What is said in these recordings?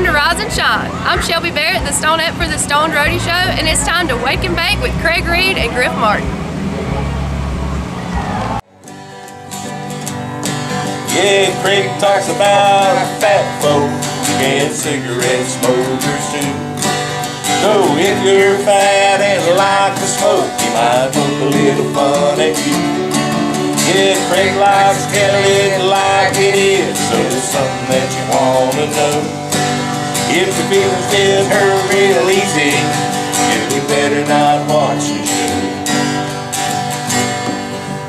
time to rise and shine. I'm Shelby Barrett, the STONED for the STONED Roadie Show, and it's time to wake and bake with Craig Reed and Griff Martin. Yeah, Craig talks about fat folks and cigarette smokers too. So if you're fat and like to smoke, he might poke a little fun at you. Yeah, Craig likes telling it like it is, so it's something that you want to know. If your feelings get hurt real easy, you better not watch the show.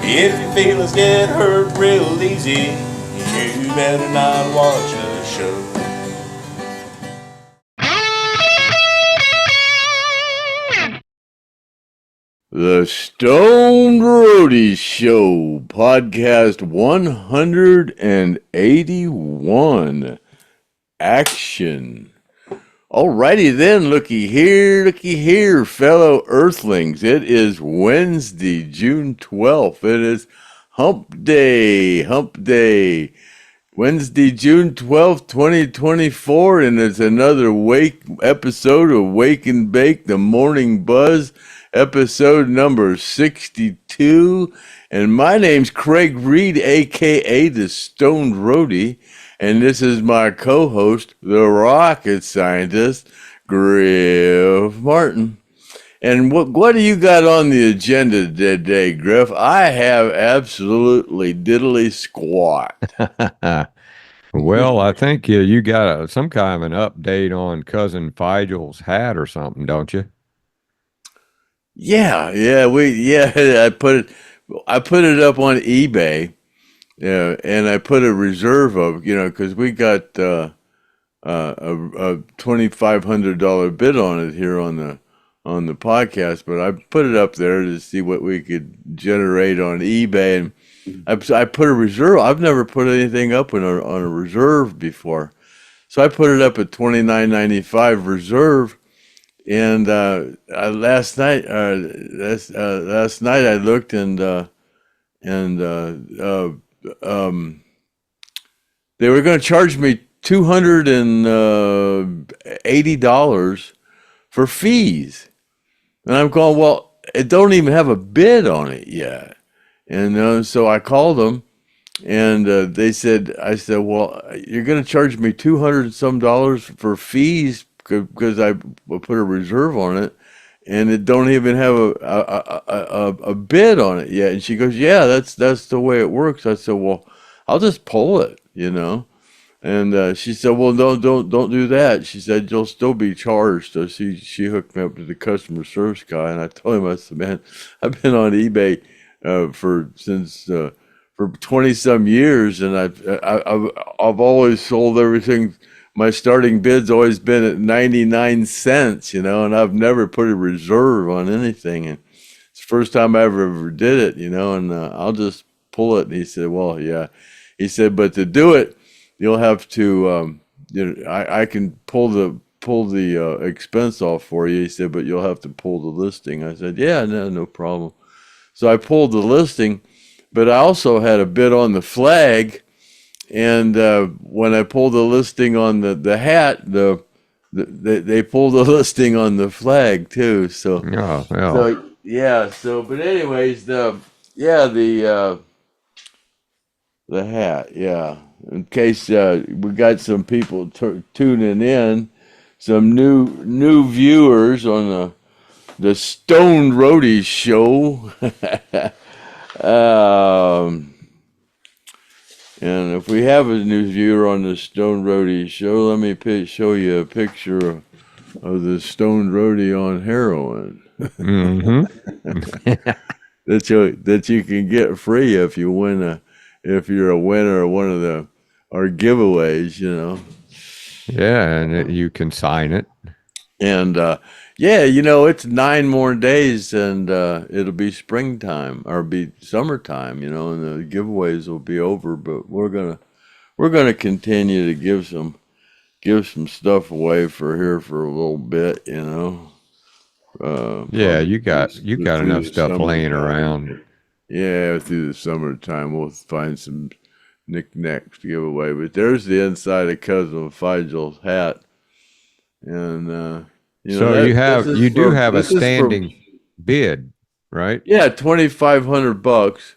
If your feelings get hurt real easy, you better not watch the show. The STONED Roadies Show, podcast 181. Action. Alrighty then, looky here, fellow earthlings. It is Wednesday, June 12th. It is hump day. Wednesday, June 12th, 2024, and it's another episode of Wake and Bake, the Morning Buzz, episode number 62. And my name's Craig Reed, a.k.a. the STONED Roadie, and this is my co-host, the rocket scientist, Griff Martin. And what do you got on the agenda today, Griff? I have absolutely diddly squat. Well, I think you got some kind of an update on Cousin Figel's hat or something, don't you? Yeah. I put it up on eBay, and I put a reserve of, because we got a $2,500 bid on it here on the podcast, but I put it up there to see what we could generate on eBay, and I put a reserve. I've never put anything up on a reserve before, so I put it up at $29.95 reserve. And last night I looked, and they were going to charge me $280 for fees, and I'm going, well, it don't even have a bid on it yet. And so I called them, and I said, well, you're going to charge me $200 and some for fees because I put a reserve on it, and it don't even have a bid on it yet. And she goes, yeah, that's the way it works. I said, well, I'll just pull it, And she said, well, no, don't do that. She said, you'll still be charged. So she hooked me up to the customer service guy, and I told him, I said, man, I've been on eBay for 20 some years, and I've always sold everything. My starting bid's always been at 99 cents, and I've never put a reserve on anything. And it's the first time I ever did it, and I'll just pull it. And he said, well, yeah. He said, but to do it, you'll have to, I can pull the expense off for you. He said, but you'll have to pull the listing. I said, yeah, no problem. So I pulled the listing, but I also had a bid on the flag. And when I pulled the listing on the hat, they pulled the listing on the flag too. So, but anyways, the hat, yeah. In case we got some people tuning in, some new viewers on the STONED Roadies show. And if we have a new viewer on the STONED Roadie show, let me show you a picture of the STONED Roadie on heroin. Mm-hmm. that you can get free if you're a winner of one of our giveaways, Yeah, and you can sign it. And it's 9 more days, and it'll be springtime or be summertime, and the giveaways will be over. But we're gonna continue to give some stuff away for a little bit, you got enough stuff laying around. Yeah, through the summertime we'll find some knickknacks to give away. But there's the inside of Cousin Figel's hat. And So you do have a this is from standing bid, right? yeah, $2,500,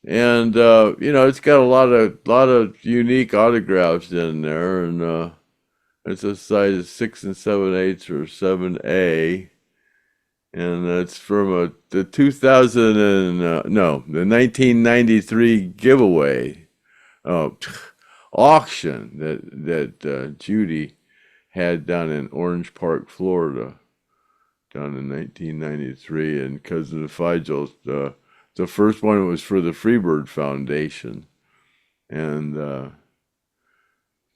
and it's got a lot of unique autographs in there, and it's a size 6 7/8 or 7A, and it's from the 2000 and no, the 1993 giveaway auction that Judy had down in Orange Park, Florida, down in 1993, and Cousin Figel, the first one was for the Freebird Foundation, and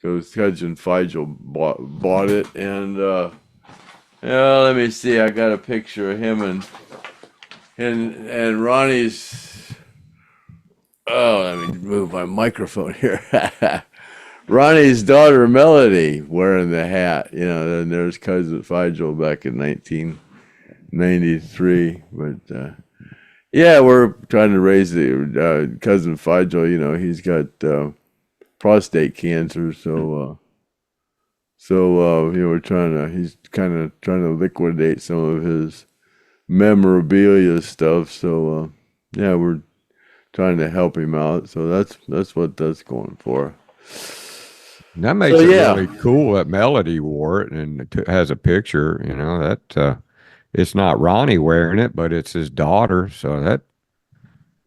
Cousin Figel bought it, and let me see, I got a picture of him and Ronnie's. Oh, let me move my microphone here. Ronnie's daughter Melody wearing the hat, and there's Cousin Figel back in 1993. But yeah, we're trying to raise the Cousin Figel. He's got prostate cancer, so he's kind of trying to liquidate some of his memorabilia stuff. So yeah, we're trying to help him out. So that's what that's going for. That makes it really cool that Melody wore it and it has a picture. That it's not Ronnie wearing it, but it's his daughter. So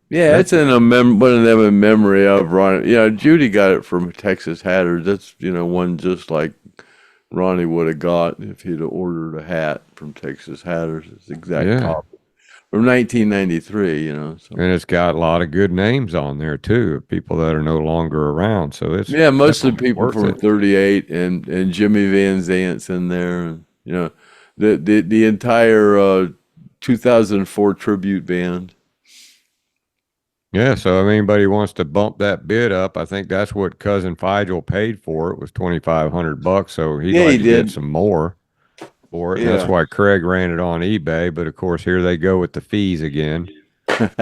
it's in one of them in memory of Ronnie. Yeah, Judy got it from Texas Hatters. That's one just like Ronnie would have got if he'd have ordered a hat from Texas Hatters. It's the exact copy from 1993. So. And it's got a lot of good names on there too, of people that are no longer around. So it's mostly people from 38 and Jimmy Van Zant's in there, and the entire 2004 tribute band. Yeah, so if anybody wants to bump that bid up, I think that's what Cousin Figel paid for it, was $2,500. So he'd like to get some more for it. Yeah. That's why Craig ran it on eBay. But of course, here they go with the fees again. But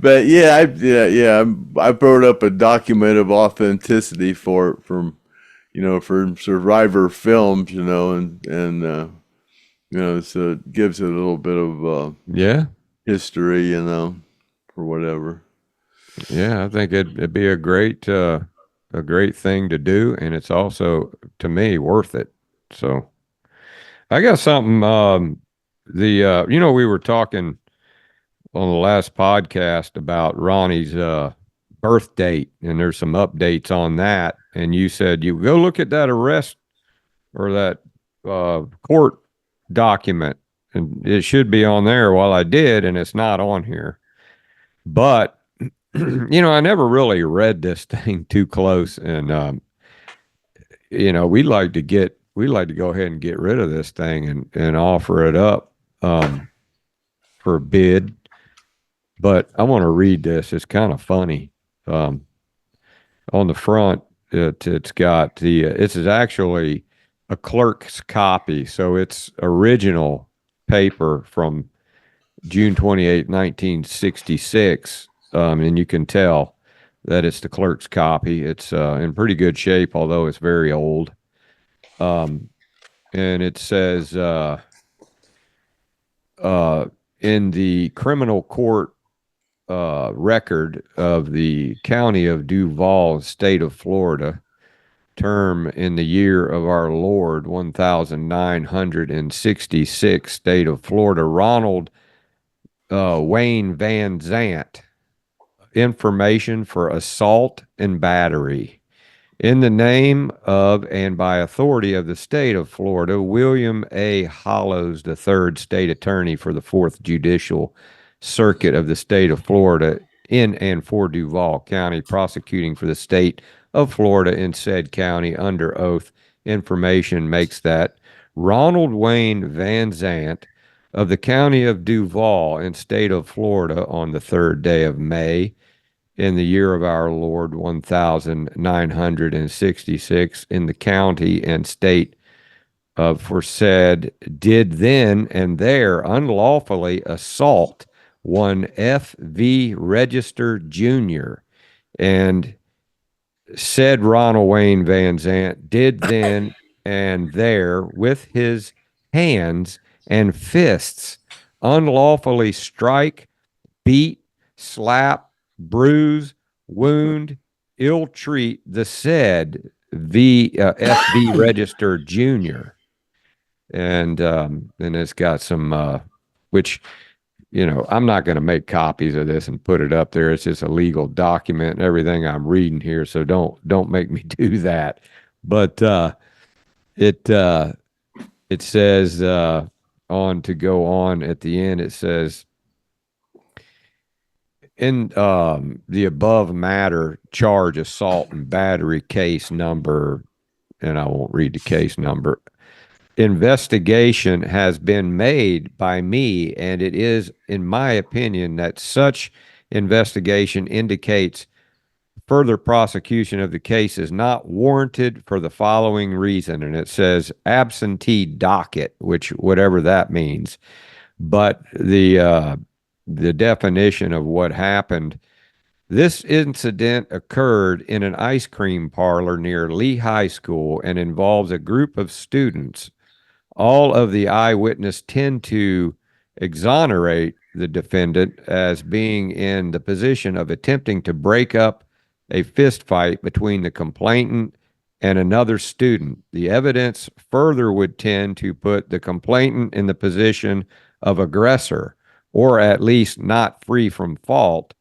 I brought up a document of authenticity for it from Survivor Films, and so it gives it a little bit of history, for whatever. Yeah, I think it'd be a great thing to do, and it's also, to me, worth it. So I got something. We were talking on the last podcast about Ronnie's birth date, and there's some updates on that. And you said you go look at that arrest or that court document, and it should be on there. Well, I did, and it's not on here. But I never really read this thing too close, and we'd like to go ahead and get rid of this thing and offer it up for a bid. But I want to read this. It's kind of funny. On the front, it's got this is actually a clerk's copy, so it's original paper from June 28, 1966, and you can tell that it's the clerk's copy. It's in pretty good shape, although it's very old. And it says in the criminal court record of the county of Duval, state of Florida, term in the year of our Lord 1966, state of Florida, Ronald Wayne Van Zant, information for assault and battery. In the name of and by authority of the state of Florida, William A. Hollows III, state attorney for the 4th Judicial Circuit of the state of Florida in and for Duval County, prosecuting for the state of Florida in said county under oath. Information makes that Ronald Wayne Van Zant of the county of Duval in state of Florida on the 3rd day of May in the year of our Lord 1966 in the county and state of foresaid did then and there unlawfully assault one F.V. Register Jr. and said Ronald Wayne Van Zant did then and there with his hands and fists unlawfully strike, beat, slap, bruise, wound, ill treat the said FB registered junior. And it's got some which, you know, I'm not going to make copies of this and put it up there. It's just a legal document and everything I'm reading here, so don't make me do that. But it says on to go on at the end. It says, in the above matter, charge assault and battery case number, and I won't read the case number. Investigation has been made by me, and it is, in my opinion, that such investigation indicates further prosecution of the case is not warranted for the following reason. And it says absentee docket, which whatever that means. But the definition of what happened, this incident occurred in an ice cream parlor near Lee High School and involves a group of students. All of the eyewitnesses tend to exonerate the defendant as being in the position of attempting to break up a fist fight between the complainant and another student. The evidence further would tend to put the complainant in the position of aggressor, or at least not free from fault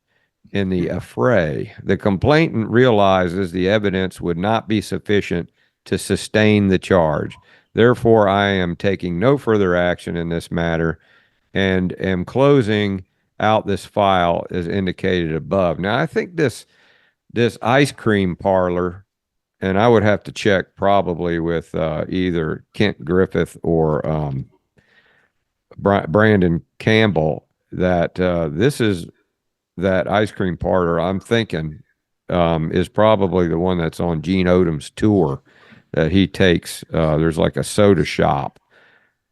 in the affray. The complainant realizes the evidence would not be sufficient to sustain the charge. Therefore, I am taking no further action in this matter and am closing out this file as indicated above. Now, I think this ice cream parlor, and I would have to check probably with either Kent Griffith or Brandon Campbell, that this is that ice cream parlor I'm thinking is probably the one that's on Gene Odom's tour that he takes. There's like a soda shop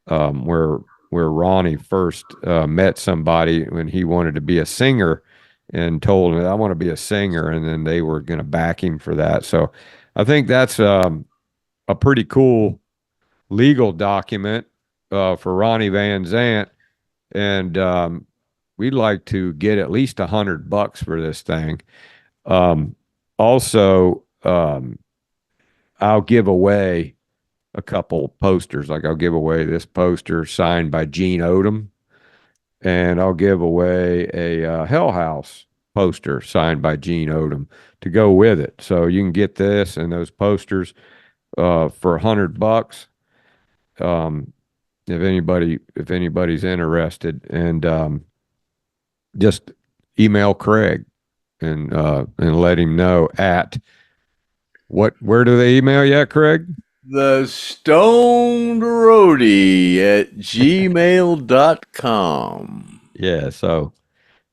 where Ronnie first met somebody when he wanted to be a singer and told him, I want to be a singer, and then they were going to back him for that. So I think that's a pretty cool legal document for Ronnie Van Zant, and we'd like to get at least $100 for this thing. Also, I'll give away a couple posters. Like I'll give away this poster signed by Gene Odom, and I'll give away a Hell House poster signed by Gene Odom to go with it. So you can get this and those posters for $100. If anybody's interested, and just email Craig and let him know at where do they email you at, Craig? The Stoned Roadie at gmail.com. Yeah, so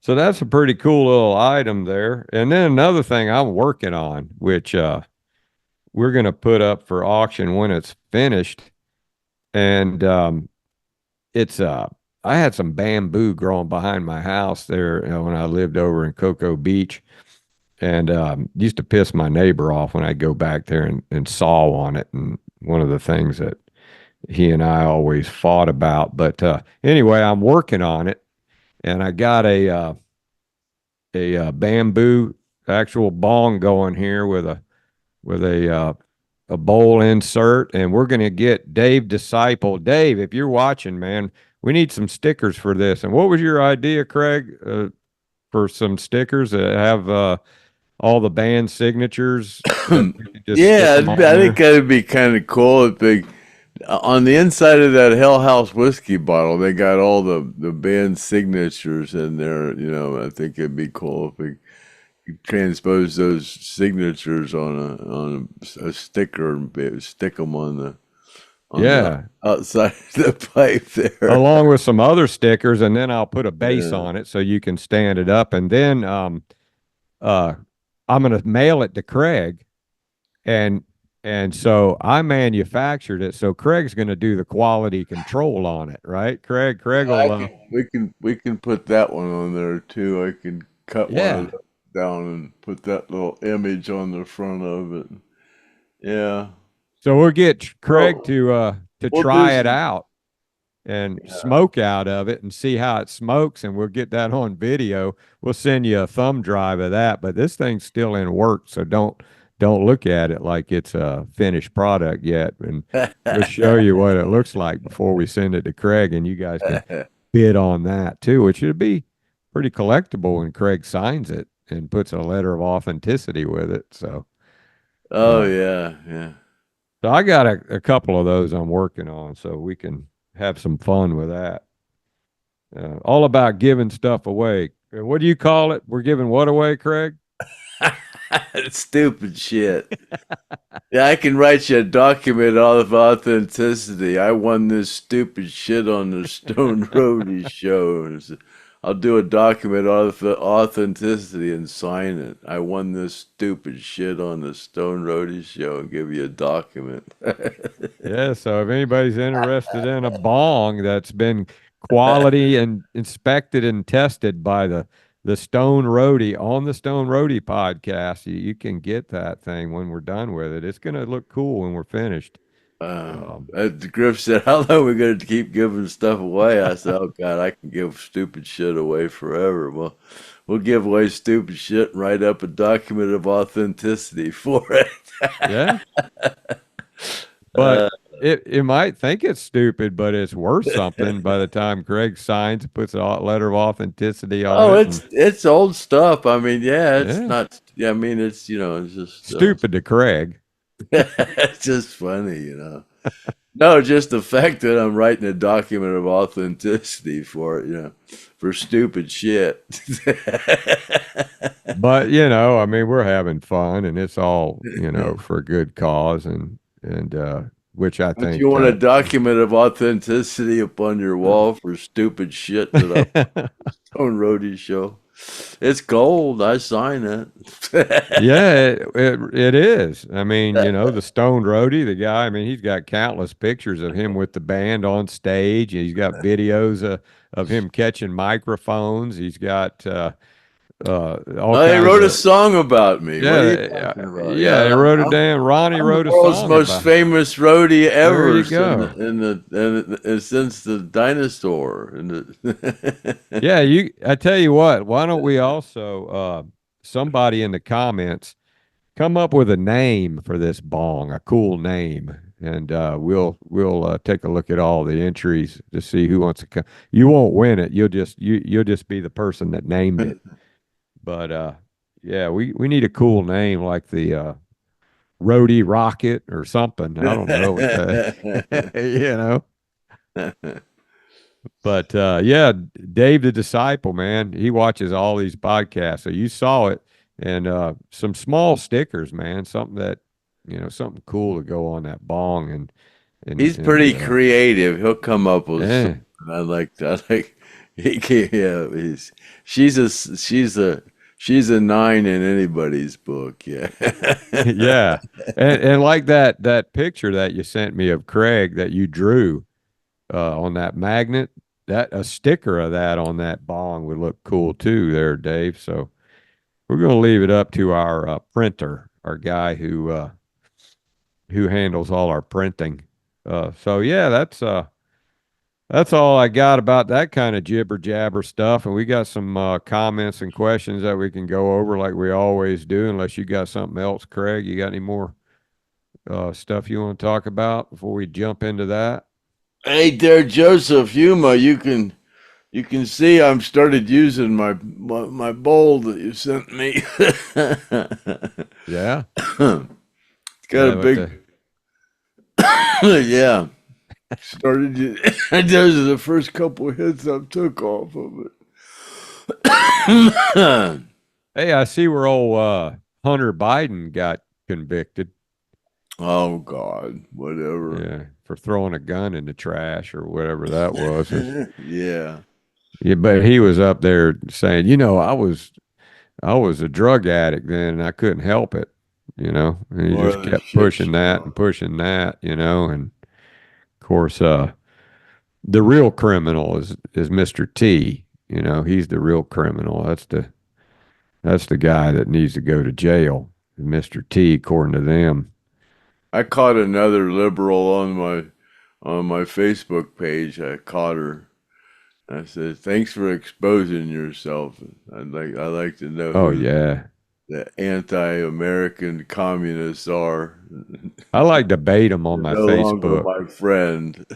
that's a pretty cool little item there. And then another thing I'm working on, which we're going to put up for auction when it's finished. And it's I had some bamboo growing behind my house there, you know, when I lived over in Cocoa Beach, and used to piss my neighbor off when I'd go back there and saw on it. And one of the things that he and I always fought about. But anyway, I'm working on it, and I got a bamboo actual bong going here with a bowl insert, and we're going to get Dave Disciple. Dave, if you're watching, man, we need some stickers for this. And what was your idea, Craig, for some stickers that have all the band signatures? Yeah, I think that'd be kind of cool if they, on the inside of that Hell House whiskey bottle, they got all the band signatures in there. You know, I think it'd be cool if we transpose those signatures on a sticker and stick them on the outside of the pipe there, along with some other stickers, and then I'll put a base on it so you can stand it up, and then I'm going to mail it to Craig, and so I manufactured it, so Craig's going to do the quality control on it, right? Craig will. We can put that one on there too. I can cut one down and put that little image on the front of it. Yeah. So we'll get Craig to we'll try do it some- out and smoke out of it and see how it smokes, and we'll get that on video. We'll send you a thumb drive of that, but this thing's still in work, so don't look at it like it's a finished product yet, and we'll show you what it looks like before we send it to Craig, and you guys can bid on that too, which should be pretty collectible when Craig signs it and puts a letter of authenticity with it. So Oh yeah. so I got a couple of those I'm working on, so we can have some fun with that. All about giving stuff away. What do you call it? We're giving what away, Craig? Stupid shit. Yeah, I can write you a document all of authenticity. I won this stupid shit on the Stone Roadie show. I'll do a document of authenticity and sign it. I won this stupid shit on the Stone Roadie show and give you a document. Yeah, so if anybody's interested in a bong that's been quality and inspected and tested by the Stone Roadie on the Stone Roadie podcast, you can get that thing when we're done with it. It's going to look cool when we're finished. Griff said, "How long are we going to keep giving stuff away?" I said, "Oh God, I can give stupid shit away forever." Well, we'll give away stupid shit and write up a document of authenticity for it. Yeah. But it might think it's stupid, but it's worth something by the time Craig signs and puts a letter of authenticity on Oh, it. it's old stuff. I mean, yeah, it's Yeah. not. Yeah, I mean, it's it's just Stupid to Craig. it's just funny, No, just the fact that I'm writing a document of authenticity for it, for stupid shit. But I mean, we're having fun, and it's all for a good cause, and which I But think you want a document of authenticity upon your wall for stupid shit that I Stone Roadie show. It's gold. I sign it. yeah, it is. I mean, the Stone Roadie, the guy. I mean, he's got countless pictures of him with the band on stage. He's got videos of him catching microphones. He's got all He kinds wrote a of. song about me. What are you Yeah, talking about? yeah, he wrote it down. Ronnie I'm wrote the a world's song most about. famous roadie ever you go. since the dinosaur. Yeah, I tell you what, why don't we also somebody in the comments come up with a name for this bong, a cool name, and we'll take a look at all the entries to see who wants to come. You won't win it. You'll just be the person that named it. But yeah, we need a cool name like the Roadie Rocket or something. I don't know what that, But yeah, Dave the Disciple, man, he watches all these podcasts. So you saw it, and some small stickers, man, something that something cool to go on that bong, and He's pretty creative. He'll come up with something. I like he can, yeah, she's a 9 in anybody's book. Yeah. yeah, and like that picture that you sent me of Craig that you drew on that magnet, that a sticker of that on that bong would look cool too there, Dave. So we're going to leave it up to our printer, our guy who handles all our printing. So yeah, that's all I got about that kind of jibber jabber stuff. And we got some comments and questions that we can go over like we always do, unless you got something else, Craig. You got any more stuff you want to talk about before we jump into that? Hey there, Joseph Huma. You can see I'm started using my bowl that you sent me. Yeah. It's got a big yeah. Started those are the first couple hits I took off of it. Hey, I see where old Hunter Biden got convicted. Oh God, whatever. Yeah, for throwing a gun in the trash or whatever that was. Yeah. Yeah, but he was up there saying, I was a drug addict then, and I couldn't help it, and he just kept pushing that and pushing that, and of course, the real criminal is Mr. T. He's the real criminal. That's the guy that needs to go to jail, Mr. T, according to them. I caught another liberal on my Facebook page. I caught her. I said, "Thanks for exposing yourself. I like to know Oh who yeah. the anti-American communists are. I like to bait them on They're my no longer Facebook. my friend."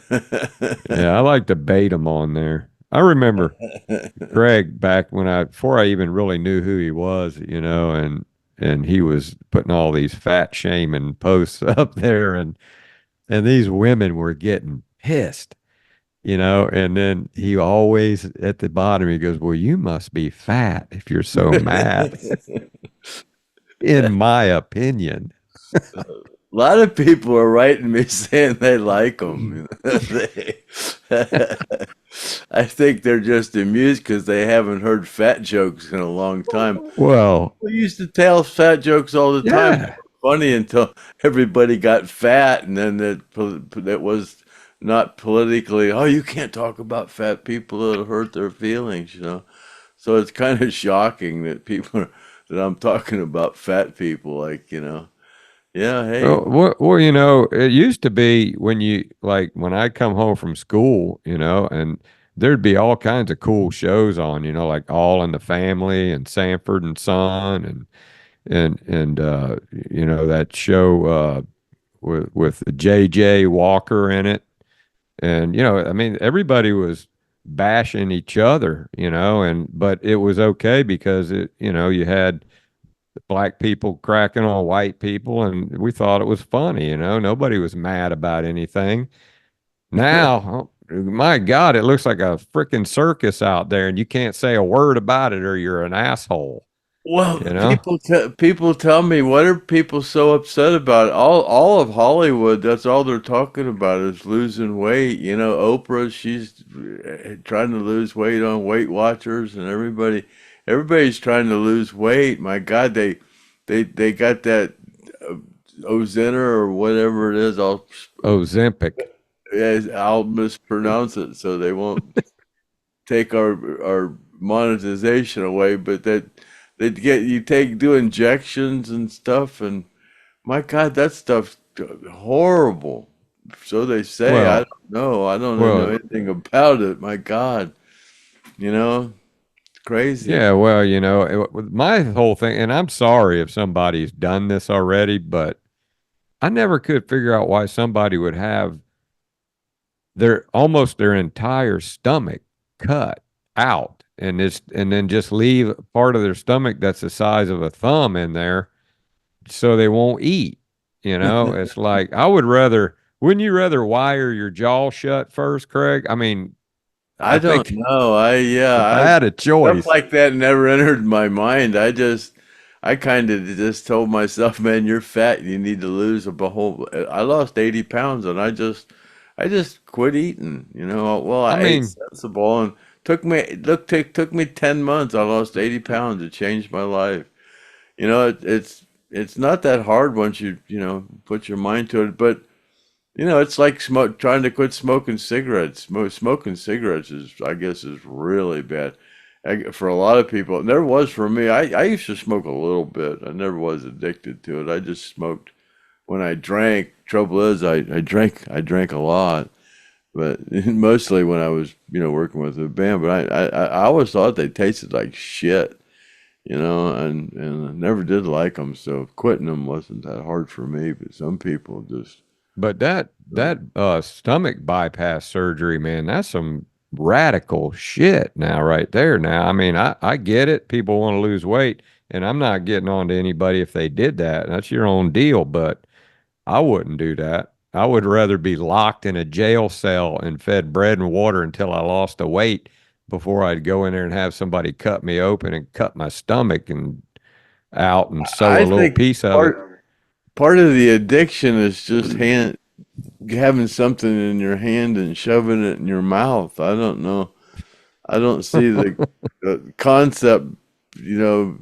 Yeah, I like to bait them on there. I remember Craig back when before I even really knew who he was, and he was putting all these fat shaming posts up there, and these women were getting pissed, and then he always at the bottom he goes, "Well, you must be fat if you're so mad," in my opinion. A lot of people are writing me saying they like them. I think they're just amused because they haven't heard fat jokes in a long time. Well, We used to tell fat jokes all the time. They yeah. were funny until everybody got fat, and then that was not politically. Oh, you can't talk about fat people; it'll hurt their feelings. So it's kind of shocking that that I'm talking about fat people, yeah, hey, It used to be when I come home from school, and there'd be all kinds of cool shows on, like All in the Family and Sanford and Son and that show with J.J. Walker in it. And I mean everybody was bashing each other, but it was okay because you had black people cracking on white people, and we thought it was funny. Nobody was mad about anything. Now, my God, it looks like a freaking circus out there, and you can't say a word about it or you're an asshole. well, You know? people tell me, what are people so upset about? All of Hollywood, that's all they're talking about is losing weight. Oprah, she's trying to lose weight on Weight Watchers, and everybody's trying to lose weight. My God, they got that uh, Ozempic or whatever it is. Ozempic. I'll mispronounce it, so they won't take our monetization away. But that they get you take do injections and stuff, and my God, that stuff's horrible. So they say. I Well, don't know. I don't know well, anything about it. My God, it's crazy. yeah, well, with my whole thing, and I'm sorry if somebody's done this already, but I never could figure out why somebody would have their entire stomach cut out and then just leave part of their stomach that's the size of a thumb in there so they won't eat. It's like wouldn't you rather wire your jaw shut first, Craig? I mean, I I don't think know. if I Yeah, had a stuff choice. like that never entered my mind. I kind of just told myself, man, you're fat. You need to lose a whole. I lost 80 pounds, and I just quit eating. Well, I I ate mean, sensible, and took me 10 months. I lost 80 pounds. It changed my life. It's not that hard once you put your mind to it, but. It's like trying to quit smoking cigarettes. Smoking cigarettes I guess, is really bad for a lot of people. And there was for me. I used to smoke a little bit. I never was addicted to it. I just smoked when I drank. Trouble is, I drank a lot, but mostly when I was, working with a band. But I always thought they tasted like shit, and I never did like them. So quitting them wasn't that hard for me. But some people just. but that stomach bypass surgery, man, that's some radical shit now right there. Now, I mean, I get it. People want to lose weight, and I'm not getting on to anybody if they did that. That's your own deal, but I wouldn't do that. I would rather be locked in a jail cell and fed bread and water until I lost the weight before I'd go in there and have somebody cut me open and cut my stomach and out and sew a I little think piece of it. part of the addiction is just having something in your hand and shoving it in your mouth. I don't know. I don't see the concept. You know,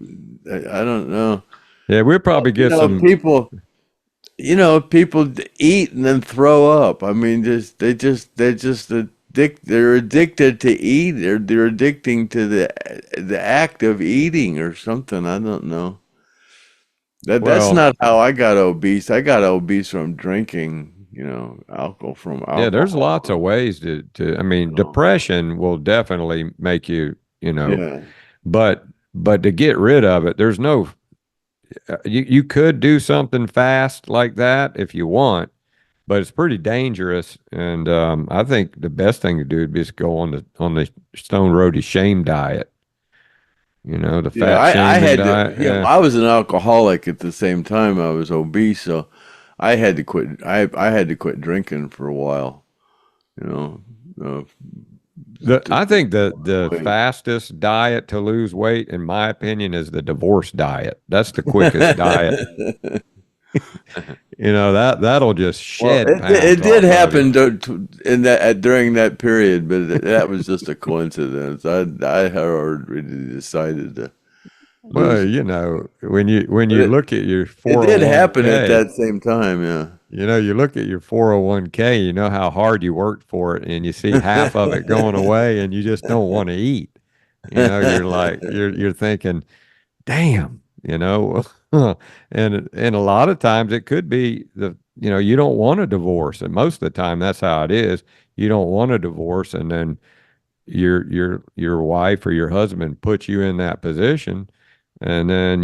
I don't know. Yeah, we'll probably You get know, some. people. People eat and then throw up. I mean, they're addicted to eat. They're addicting to the act of eating or something. I don't know. That's Well, not how I got obese. I got obese from drinking, alcohol from yeah, there's alcohol. lots of ways I mean, depression will definitely make you, Yeah. but to get rid of it, there's no you could do something fast like that if you want, but it's pretty dangerous. And I think the best thing to do would be just go on the Stone Roadie shame diet. The Yeah, fat I shaming had to, diet. Yeah. I was an alcoholic at the same time I was obese, so I had to quit. I had to quit drinking for a while, you know, uh, I think lose the weight. fastest diet to lose weight, in my opinion, is the divorce diet. That's the quickest diet. That'll just Well, shed it pounds did off of you. happen in during that period, but that was just a coincidence. I had already decided to Well, lose, when but you look at your it did happen at 401k, that same time. Yeah. you look at your 401k, you know how hard you worked for it, and you see half of it going away, and you just don't want to eat. You're like you're thinking, damn, and a lot of times it could be you don't want a divorce, and most of the time that's how it is. You don't want a divorce, and then your wife or your husband puts you in that position, and then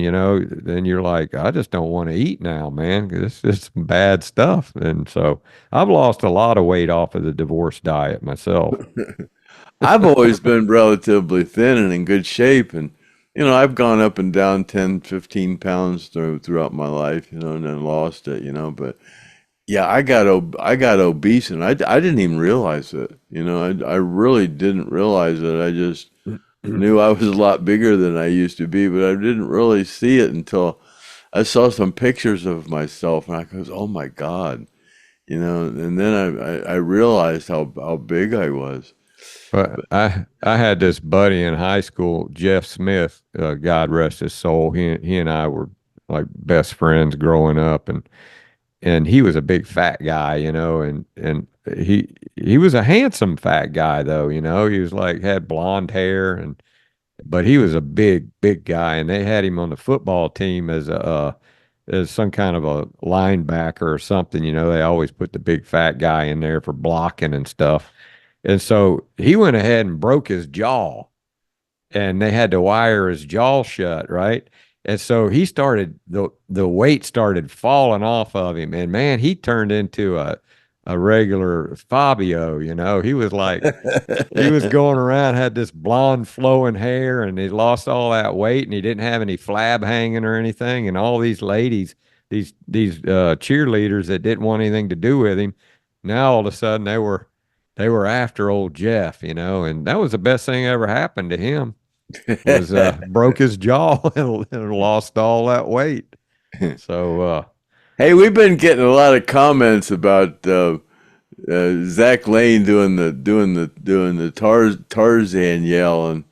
then you're like, I just don't want to eat now, man, 'cause it's just some bad stuff. And so I've lost a lot of weight off of the divorce diet myself. I've always been relatively thin and in good shape, and I've gone up and down 10, 15 pounds throughout my life, and then lost it, but yeah, I got obese, and I didn't even realize it. I really didn't realize it. I just knew I was a lot bigger than I used to be, but I didn't really see it until I saw some pictures of myself, and I goes, "Oh my God," and then I realized how big I was. But I had this buddy in high school, Jeff Smith, God rest his soul. He and I were like best friends growing up, and he was a big fat guy, and he was a handsome fat guy though, he was like had blonde hair, but he was a big guy, and they had him on the football team as some kind of a linebacker or something. They always put the big fat guy in there for blocking and stuff. And so he went ahead and broke his jaw, and they had to wire his jaw shut, right? And so the weight started falling off of him, and man, he turned into a regular Fabio. He was like he was going around, had this blonde flowing hair, and he lost all that weight, and he didn't have any flab hanging or anything. And all these ladies, these cheerleaders that didn't want anything to do with him, now all of a sudden they were after old Jeff, and that was the best thing ever happened to him. Was broke his jaw and lost all that weight. So Hey, we've been getting a lot of comments about Zach Lane doing the Tarzan yell,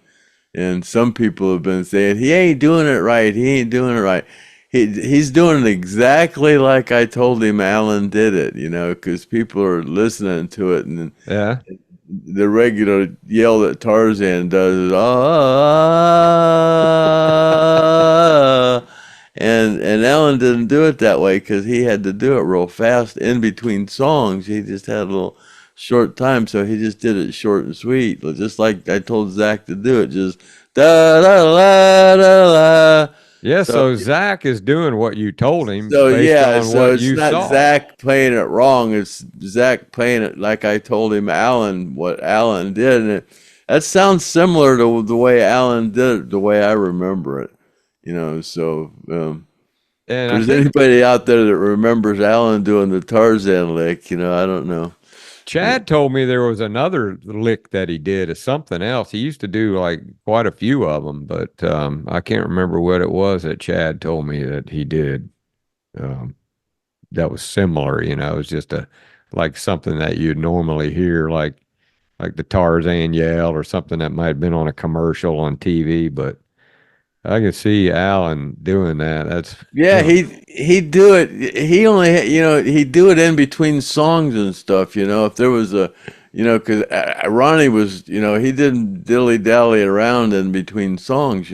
and some people have been saying he ain't doing it right. He ain't doing it right. He's doing it exactly like I told him Alan did it, because people are listening to it, and yeah. the regular yell that Tarzan does is ah, and Alan didn't do it that way because he had to do it real fast in between songs. He just had a little short time, so he just did it short and sweet, just like I told Zach to do it, just da da da da da. Yeah, So so Zach is doing what you told him so based yeah, on so what it's you not saw. Zach playing it wrong. It's Zach playing it like I told him Alan what Alan did, and that sounds similar to the way Alan did it, the way I remember it. So if And I there's think anybody out there that remembers Alan doing the Tarzan lick, I don't know. Chad told me there was another lick that he did of something else. He used to do like quite a few of them, but I can't remember what it was that Chad told me that he did. Um, that was similar, it was just like something that you'd normally hear, like the Tarzan yell or something that might have been on a commercial on TV. But I can see Alan doing that. That's Yeah, he'd do it. He only, he'd do it in between songs and stuff. If there was because Ronnie was, he didn't dilly dally around in between songs.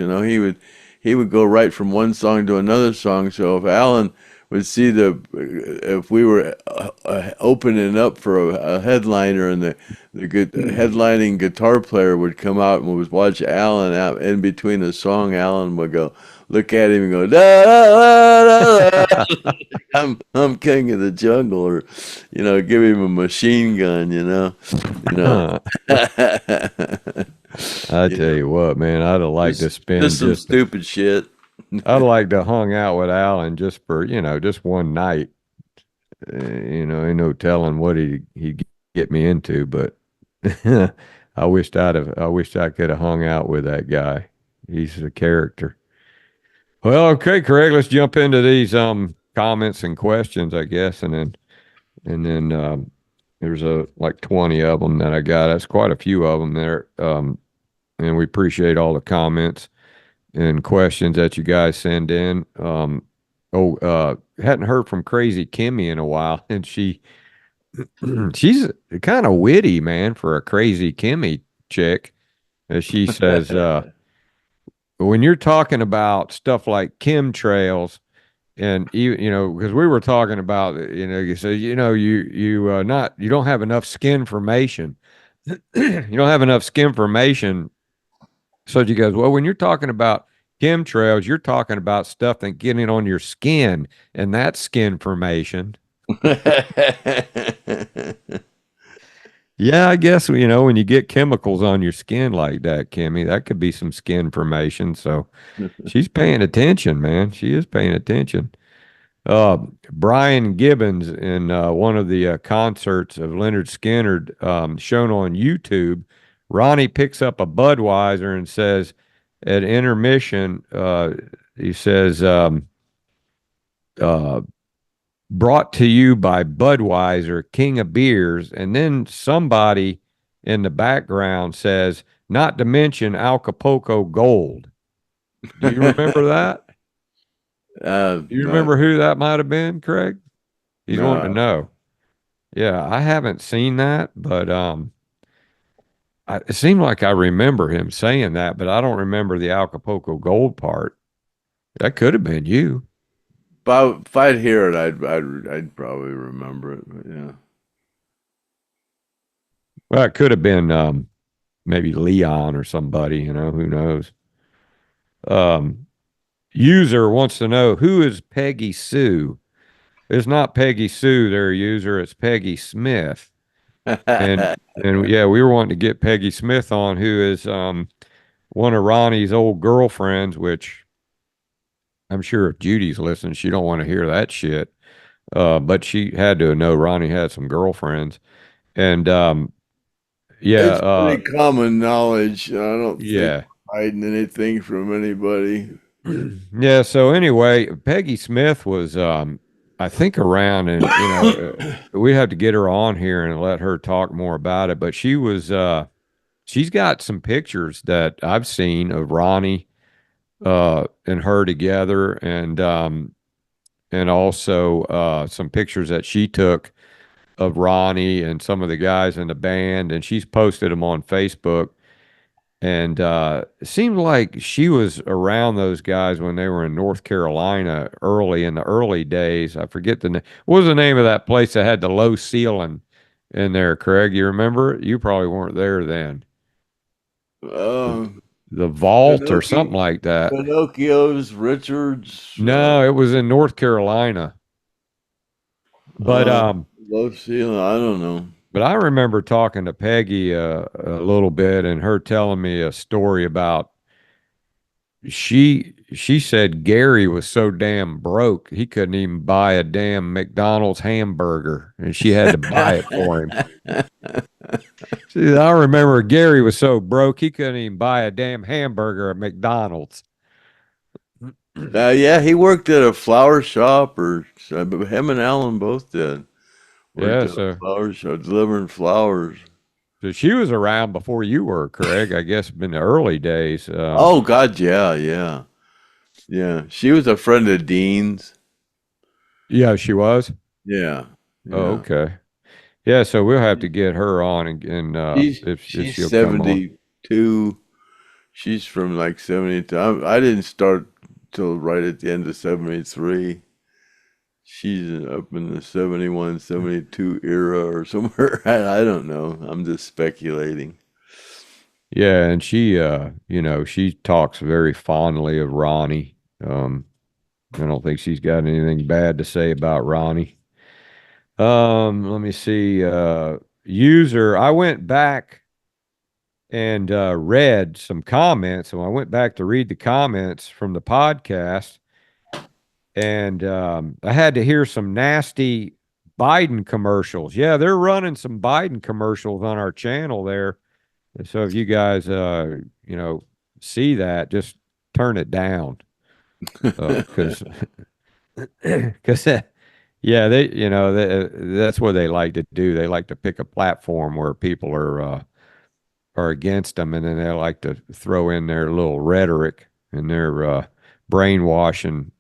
he would go right from one song to another song. So if Alan would see if we were opening up for a headliner, and the good headlining guitar player would come out and would watch Alan out in between a song, Alan would go look at him and go, da, da, da, da. I'm king of the jungle, or give him a machine gun, I tell you what, man, I'd have liked to spend just some stupid shit. I'd like to hung out with Alan just for, just one night. Ain't no telling what he'd get me into, but I wished I could have hung out with that guy. He's a character. Well, okay, Craig, let's jump into these comments and questions, I guess, and then there's like 20 of them that I got. That's quite a few of them there. And we appreciate all the comments and questions that you guys send in. Hadn't heard from Crazy Kimmy in a while, and she's kind of witty, man, for a Crazy Kimmy chick. As she says, when you're talking about stuff like chemtrails, and because we were talking about, you said, you don't have enough skin formation. You don't have enough skin formation. So she goes, well, when you're talking about chemtrails, you're talking about stuff that getting on your skin, and that's skin formation. Yeah, I guess, when you get chemicals on your skin like that, Kimmy, that could be some skin formation. So she's paying attention, man. She is paying attention. Brian Gibbons in one of the concerts of Lynyrd Skynyrd shown on YouTube, Ronnie picks up a Budweiser and says at intermission, he says, brought to you by Budweiser, King of Beers. And then somebody in the background says, not to mention Acapulco Gold. Do you remember that? Do you remember who that might have been, Craig? He's wanting to know. Yeah, I haven't seen that, but it seemed like I remember him saying that, but I don't remember the Acapulco Gold part. That could have been you. If I'd hear it, I'd probably remember it. But yeah. Well, it could have been maybe Leon or somebody. Who knows? User wants to know, who is Peggy Sue? It's not Peggy Sue, their user. It's Peggy Smith. And yeah, we were wanting to get Peggy Smith on, who is one of Ronnie's old girlfriends, which I'm sure if Judy's listening, she don't want to hear that shit. But she had to know Ronnie had some girlfriends. And yeah. It's pretty common knowledge. I don't think hiding anything from anybody. Yeah, so anyway, Peggy Smith was I think around, and we have to get her on here and let her talk more about it, but she was she's got some pictures that I've seen of Ronnie and her together, and also some pictures that she took of Ronnie and some of the guys in the band, and she's posted them on Facebook. And it seemed like she was around those guys when they were in North Carolina in the early days. I forget the name. What was the name of that place that had the low ceiling in there, Craig? You remember it? You probably weren't there then. The Vault or something like that. Pinocchio's, Richards. No, it was in North Carolina. But low ceiling, I don't know. But I remember talking to Peggy a little bit, and her telling me a story about she said Gary was so damn broke he couldn't even buy a damn McDonald's hamburger, and she had to buy it for him. She said, I remember Gary was so broke he couldn't even buy a damn hamburger at McDonald's. Yeah, he worked at a flower shop, or him and Alan both did. Yeah, so flower shop, delivering flowers. So she was around before you were, Craig. I guess in the early days. Oh God, yeah. She was a friend of Dean's. Yeah, she was. Yeah. Oh, okay. Yeah, so we'll have to get her on, and she's 72. She's from like 72. I didn't start till right at the end of 73. She's up in the 71, 72 era or somewhere. I don't know. I'm just speculating. Yeah, and she, she talks very fondly of Ronnie. I don't think she's got anything bad to say about Ronnie. Let me see. User, I went back and read some comments, and I went back to read the comments from the podcast, and I had to hear some nasty Biden commercials. Yeah, they're running some Biden commercials on our channel there. So if you guys, see that, just turn it down, because because yeah, that's what they like to do. They like to pick a platform where people are against them, and then they like to throw in their little rhetoric and their brainwashing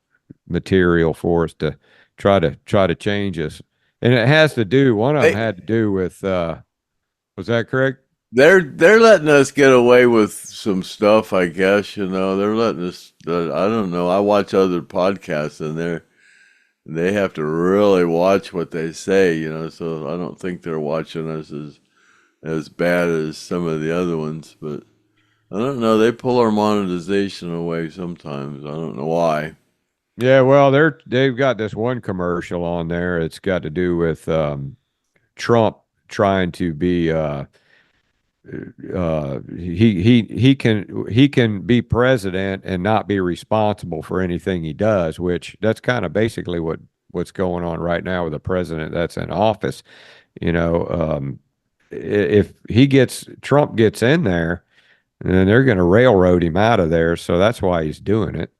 material for us to try to change us. And it has to do. One of them had to do with. Was that correct? They're letting us get away with some stuff, I guess. They're letting us. I don't know. I watch other podcasts, and they have to really watch what they say. So I don't think they're watching us as bad as some of the other ones. But I don't know. They pull our monetization away sometimes. I don't know why. Yeah, well, they've got this one commercial on there. It's got to do with Trump trying to be. He can be president and not be responsible for anything he does, which that's kind of basically what's going on right now with the president that's in office. If Trump gets in there, then they're going to railroad him out of there. So that's why he's doing it.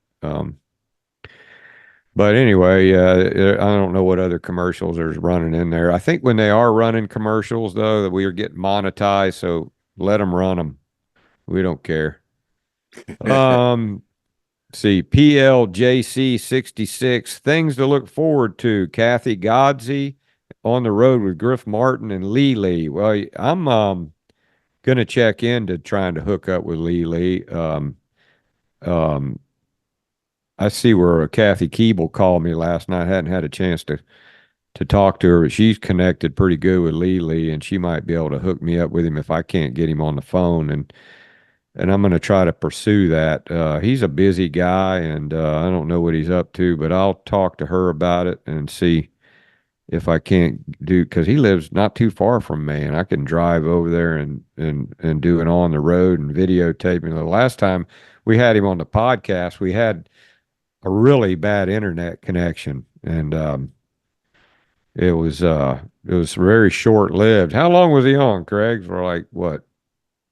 But anyway, I don't know what other commercials are running in there. I think when they are running commercials, though, that we are getting monetized, so let them run them. We don't care. See, PLJC66, things to look forward to. Kathy Godsey on the road with Griff Martin and Lee Lee. Well, I'm going to check into trying to hook up with Lee Lee. I see where Kathy Keeble called me last night. I hadn't had a chance to talk to her, but she's connected pretty good with Lee Lee, and she might be able to hook me up with him if I can't get him on the phone. And I'm going to try to pursue that. He's a busy guy, and I don't know what he's up to, but I'll talk to her about it and see if I can't do, because he lives not too far from me, and I can drive over there and do it on the road and videotaping. The last time we had him on the podcast, we had a really bad internet connection, and it was very short lived. How long was he on, Craig? For like what,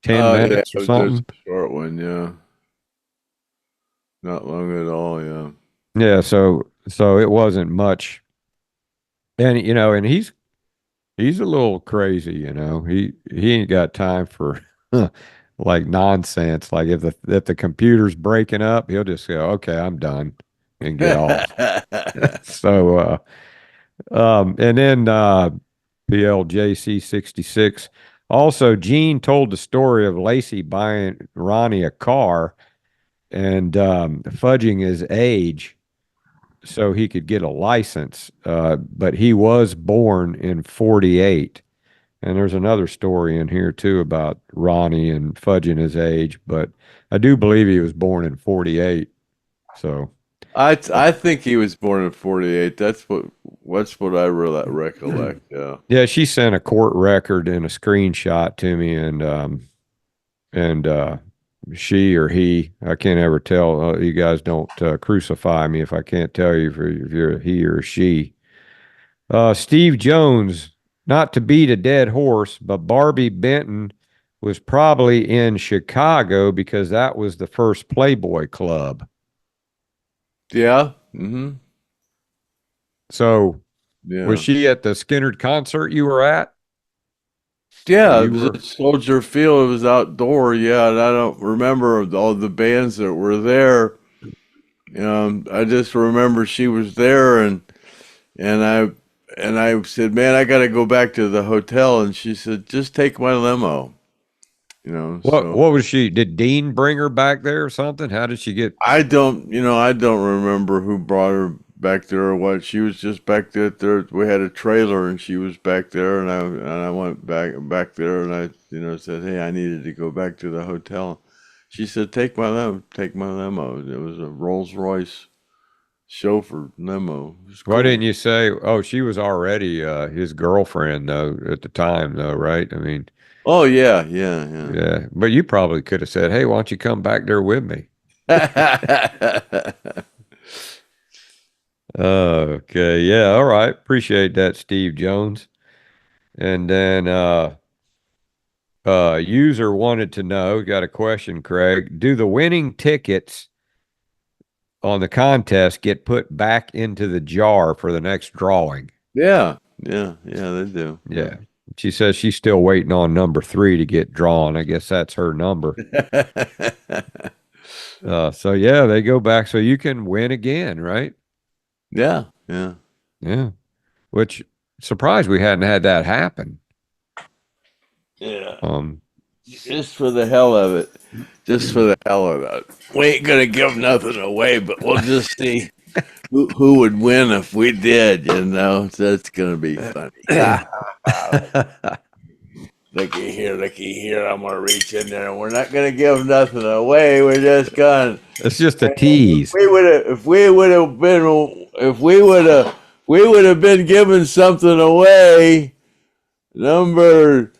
10 minutes or something? Just a short one, yeah. Not long at all, yeah. Yeah, so it wasn't much, and and he's a little crazy, He ain't got time for like nonsense. Like if the computer's breaking up, he'll just go, "Okay, I'm done," and get off. So, and then PLJC66. Also, Gene told the story of Lacey buying Ronnie a car and fudging his age so he could get a license. But he was born in 48. And there's another story in here too about Ronnie and fudging his age, but I do believe he was born in 48. So I think he was born in 48. That's what I recollect. Yeah. Yeah, she sent a court record and a screenshot to me, and she or he, I can't ever tell. You guys don't crucify me if I can't tell you if you're a he or a she. Steve Jones, not to beat a dead horse, but Barbie Benton was probably in Chicago because that was the first Playboy Club. Yeah. Mm-hmm. So, yeah. Was she at the Skynyrd concert you were at? Yeah, it was at Soldier Field. It was outdoor. Yeah, and I don't remember all the bands that were there. I just remember she was there, and I said, "Man, I got to go back to the hotel." And she said, "Just take my limo." What was she? Did Dean bring her back there or something? How did she get? I don't remember who brought her back there or what. She was just back there. We had a trailer and she was back there, and I went back there, and I said, hey, I needed to go back to the hotel. She said, take my limo. It was a Rolls Royce chauffeur limo. Cool. Why didn't you say? Oh, she was already his girlfriend though at the time, though, right? I mean. Oh yeah. Yeah, but you probably could have said, hey, why don't you come back there with me? Okay, yeah, all right. Appreciate that, Steve Jones. And then user wanted to know, got a question, Craig. Do the winning tickets on the contest get put back into the jar for the next drawing? Yeah, they do. Yeah. She says she's still waiting on number 3 to get drawn. I guess that's her number. So yeah, they go back so you can win again, right? Yeah. Which surprised we hadn't had that happen. Yeah. Just for the hell of it. We ain't gonna give nothing away, but we'll just see who would win if we did. That's gonna be funny. Looky here. I'm gonna reach in there, and we're not gonna give nothing away. We're just gonna. It's just a tease. If we would have been giving something away, number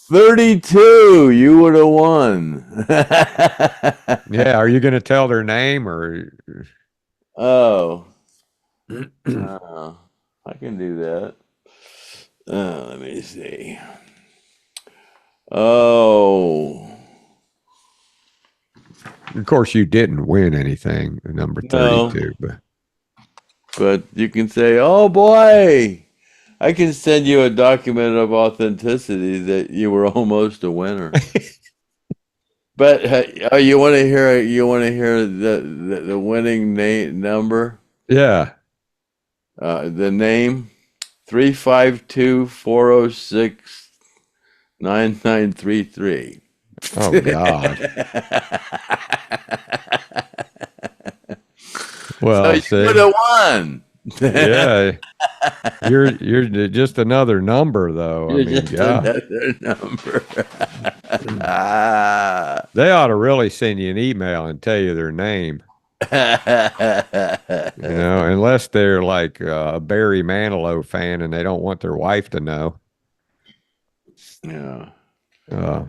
32, you would have won. Yeah, are you gonna tell their name or? Oh, I can do that. Let me see. Oh. Of course, you didn't win anything, number 32, but you can say, oh boy, I can send you a document of authenticity that you were almost a winner. But you want to hear the winning number? Yeah. The name 352-406-9933. Oh God. Well, so you would have won. Yeah. You're just another number, though. Another number. They ought to really send you an email and tell you their name. Unless they're like a Barry Manilow fan and they don't want their wife to know. Yeah. Yeah.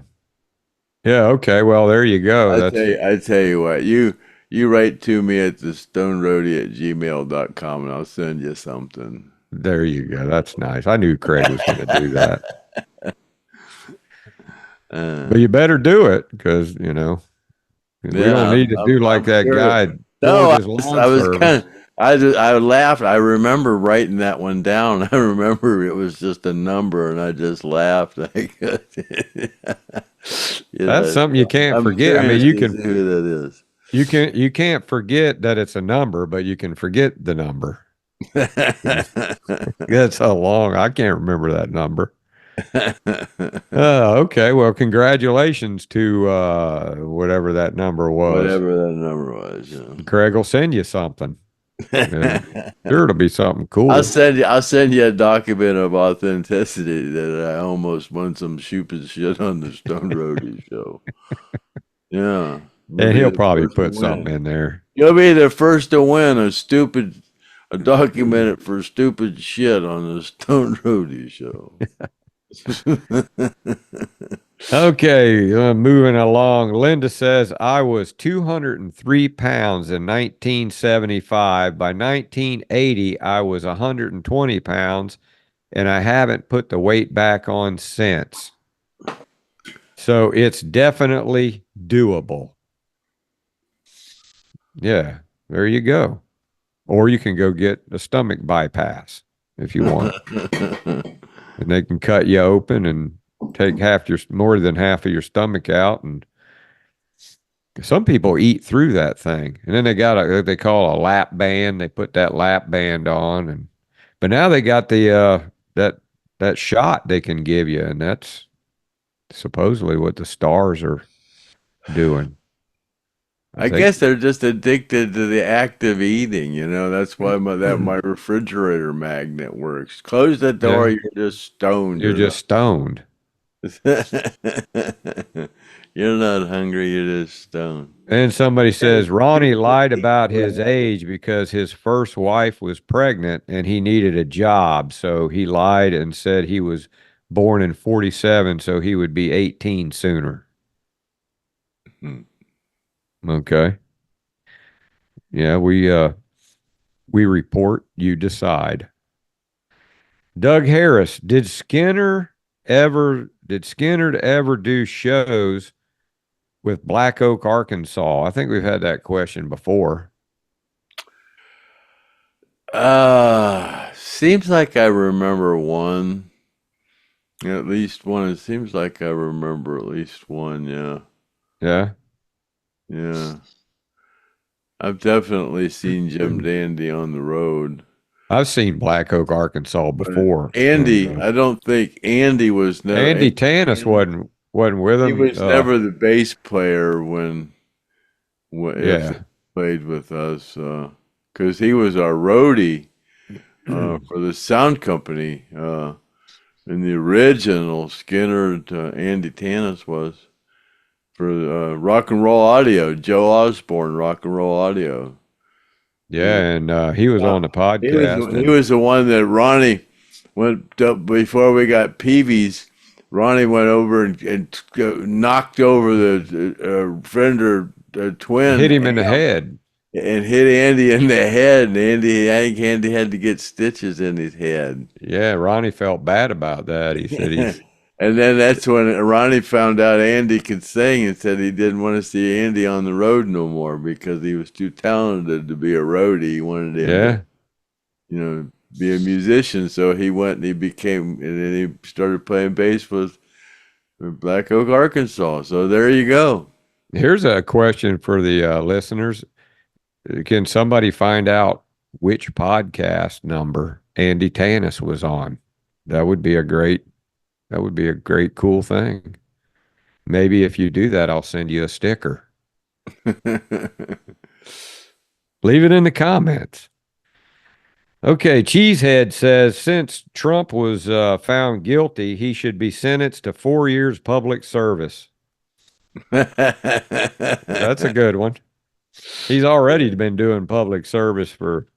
Okay. Well, there you go. I tell you what, you write to me at the stoneroadie@gmail.com and I'll send you something. There you go. That's nice. I knew Craig was going to do that. But you better do it because, we don't need to do like that guy. No, I laughed. I remember writing that one down. I remember it was just a number and I just laughed. That's something you can't forget. I mean, you can who that is. You can't forget that it's a number, but you can forget the number. That's how long I can't remember that number. Okay. Well, congratulations to whatever that number was. Craig will send you something. Sure, it'll be something cool. I'll send you a document of authenticity that I almost won some stupid shit on the Stone Roadie show. Yeah. And he'll probably put something in there. You'll be the first to win a document for stupid shit on the Stone Roadie show. Okay, moving along. Linda says, I was 203 pounds in 1975. By 1980, I was 120 pounds, and I haven't put the weight back on since. So it's definitely doable. Yeah, there you go. Or you can go get a stomach bypass if you want. And they can cut you open and take more than half of your stomach out. And some people eat through that thing. And then they got they call a lap band. They put that lap band on, but now they got the that shot they can give you, and that's supposedly what the stars are doing. I guess they're just addicted to the act of eating, That's why my refrigerator magnet works. Close the door, Yeah. you're just stoned. You're just stoned. You're not hungry, you're just stoned. And somebody says Ronnie lied about his age because his first wife was pregnant and he needed a job. So he lied and said he was born in 47, so he would be 18 sooner. Okay. Yeah, we report, you decide. Doug Harris, did Skynyrd ever do shows with Black Oak, Arkansas? I think we've had that question before. Seems like I remember one. At least one. It seems like I remember at least one, yeah. Yeah. Yeah. I've definitely seen Jim Dandy on the road. I've seen Black Oak, Arkansas before. Andy, I don't think Andy was never. Andy Tanis wasn't with him. He was never the bass player when yeah, he played with us, because he was our roadie for the sound company. In the original Skynyrd, Andy Tanis was for Rock and Roll Audio, Joe Osborne, Rock and Roll Audio. Yeah, and he was on the podcast. He was the one that Ronnie went up before we got Peavy's. Ronnie went over and knocked over the Fender twin. Hit him in the head. And hit Andy in the head. And I think Andy had to get stitches in his head. Yeah, Ronnie felt bad about that. He said he's... And then that's when Ronnie found out Andy could sing and said he didn't want to see Andy on the road no more because he was too talented to be a roadie. He wanted him to, be a musician. So he went and and then he started playing bass with Black Oak, Arkansas. So there you go. Here's a question for the listeners. Can somebody find out which podcast number Andy Tanis was on? That would be a great cool thing. Maybe if you do that, I'll send you a sticker. Leave it in the comments. Okay, Cheesehead says, since Trump was found guilty, he should be sentenced to 4 years public service. That's a good one. He's already been doing public service for,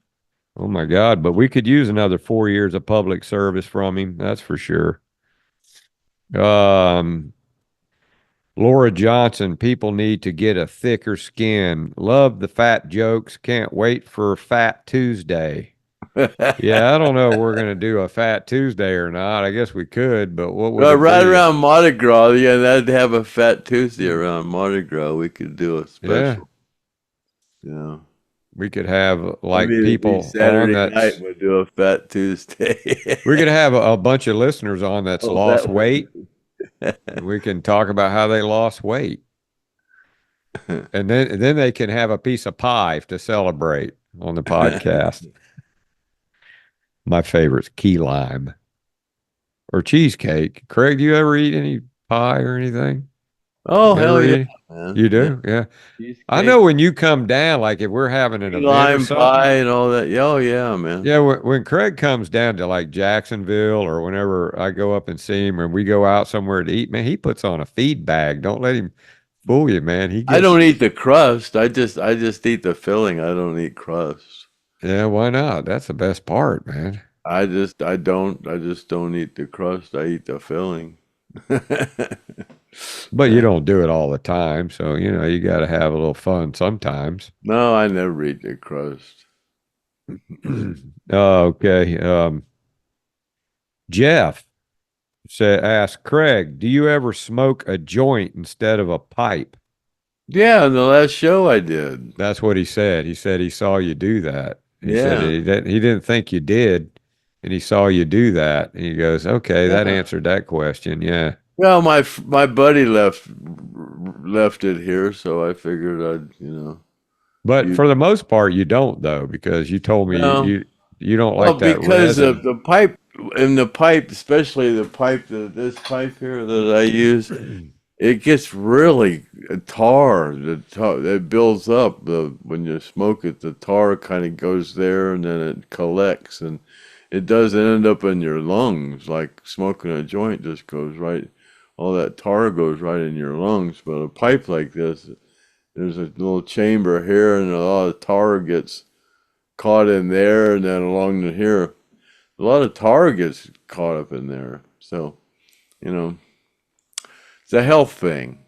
oh my God, but we could use another 4 years of public service from him. That's for sure. Laura Johnson, people need to get a thicker skin. Love the fat jokes. Can't wait for Fat Tuesday. Yeah, I don't know if we're going to do a Fat Tuesday or not. I guess we could, but what would right around Mardi Gras, that'd have a Fat Tuesday around Mardi Gras. We could do a special. Yeah. We could have people Saturday on night we'll do a Fat Tuesday. We could have a bunch of listeners on that's lost weight. We can talk about how they lost weight. And then they can have a piece of pie to celebrate on the podcast. My favorite's key lime or cheesecake. Craig, do you ever eat any pie or anything? Oh, hell yeah, man. You do? Yeah. Cheesecake. I know when you come down, like if we're having an event lime pie and all that. Oh, yeah, man. Yeah, when Craig comes down to like Jacksonville or whenever I go up and see him or we go out somewhere to eat, man, he puts on a feed bag. Don't let him fool you, man. I don't eat the crust. I just eat the filling. I don't eat crust. Yeah, why not? That's the best part, man. I just don't eat the crust. I eat the filling. But you don't do it all the time, so you got to have a little fun sometimes. No, I never eat the crust. Okay. Jeff asked Craig, "Do you ever smoke a joint instead of a pipe?" Yeah, in the last show I did. That's what he said. He said he saw you do that. He said he didn't think you did, and he saw you do that. And he goes, "Okay, that answered that question." Yeah. Well, my buddy left it here, so I figured I'd, But for the most part, you don't though, because you told me you don't like that because resin. the pipe in the pipe, especially the pipe, this pipe here that I use, it gets really tar. The tar it builds up. When you smoke it, the tar kind of goes there, and then it collects, and it doesn't end up in your lungs like smoking a joint. Just goes right. All that tar goes right in your lungs. But a pipe like this, there's a little chamber here, and a lot of tar gets caught in there, and then along the here, a lot of tar gets caught up in there. So, it's a health thing.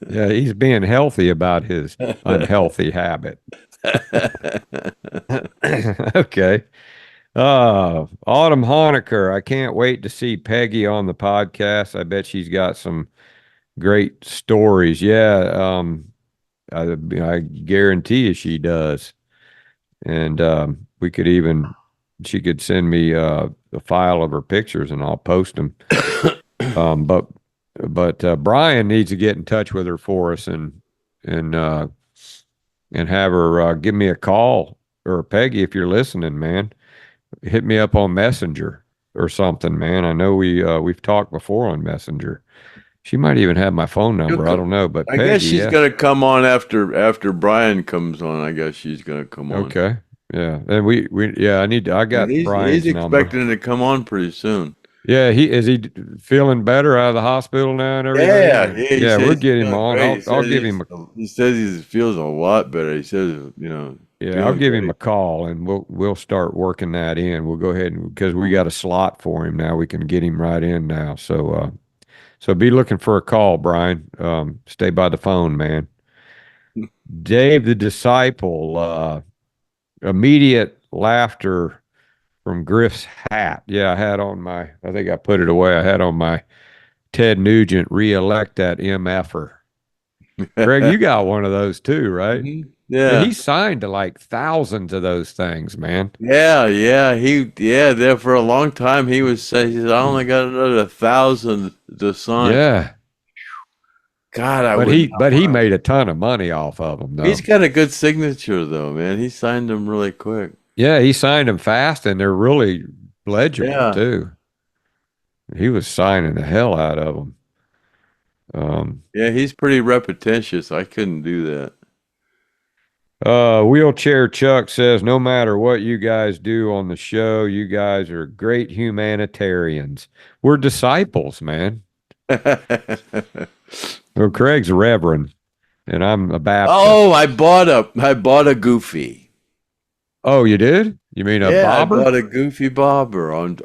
Yeah, he's being healthy about his unhealthy habit. Okay. Autumn Honecker, I can't wait to see Peggy on the podcast. I bet she's got some great stories. Yeah, I guarantee you she does. And she could send me a file of her pictures, and I'll post them. But Brian needs to get in touch with her for us and have her give me a call, or Peggy, if you're listening, man, hit me up on Messenger or something, man. I know we've talked before on Messenger. She might even have my phone number. I don't know, but I Peggy, guess she's gonna come on after Brian comes on. I guess she's gonna come on. Okay, yeah, and I got Brian's he's number. expecting to come on pretty soon. Yeah, is he feeling better out of the hospital now and everything? Yeah, we'll get him on. I'll give him. He says he feels a lot better. He says, Yeah, I'll give him a call, and we'll start working that in. We'll go ahead because we got a slot for him now. We can get him right in now. So be looking for a call, Brian. Stay by the phone, man. Dave the Disciple, immediate laughter from Griff's hat. Yeah, I think I put it away. I had on my Ted Nugent reelect that MFer. Greg, you got one of those too, right? Mm-hmm. Yeah. He signed to like thousands of those things, man. Yeah. There for a long time he was saying, he said, I only got another 1,000 to sign. Yeah. God, but he made a ton of money off of them, though. He's got a good signature, though, man. He signed them really quick. Yeah, he signed them fast, and they're really legible too. He was signing the hell out of them. Yeah, he's pretty repetitious. I couldn't do that. Wheelchair Chuck says, no matter what you guys do on the show, you guys are great humanitarians. We're disciples, man. Well, Craig's a reverend, and I'm a Baptist. Oh, I bought a Goofy. Oh, you did? You mean a bobber? I bought a Goofy bobber on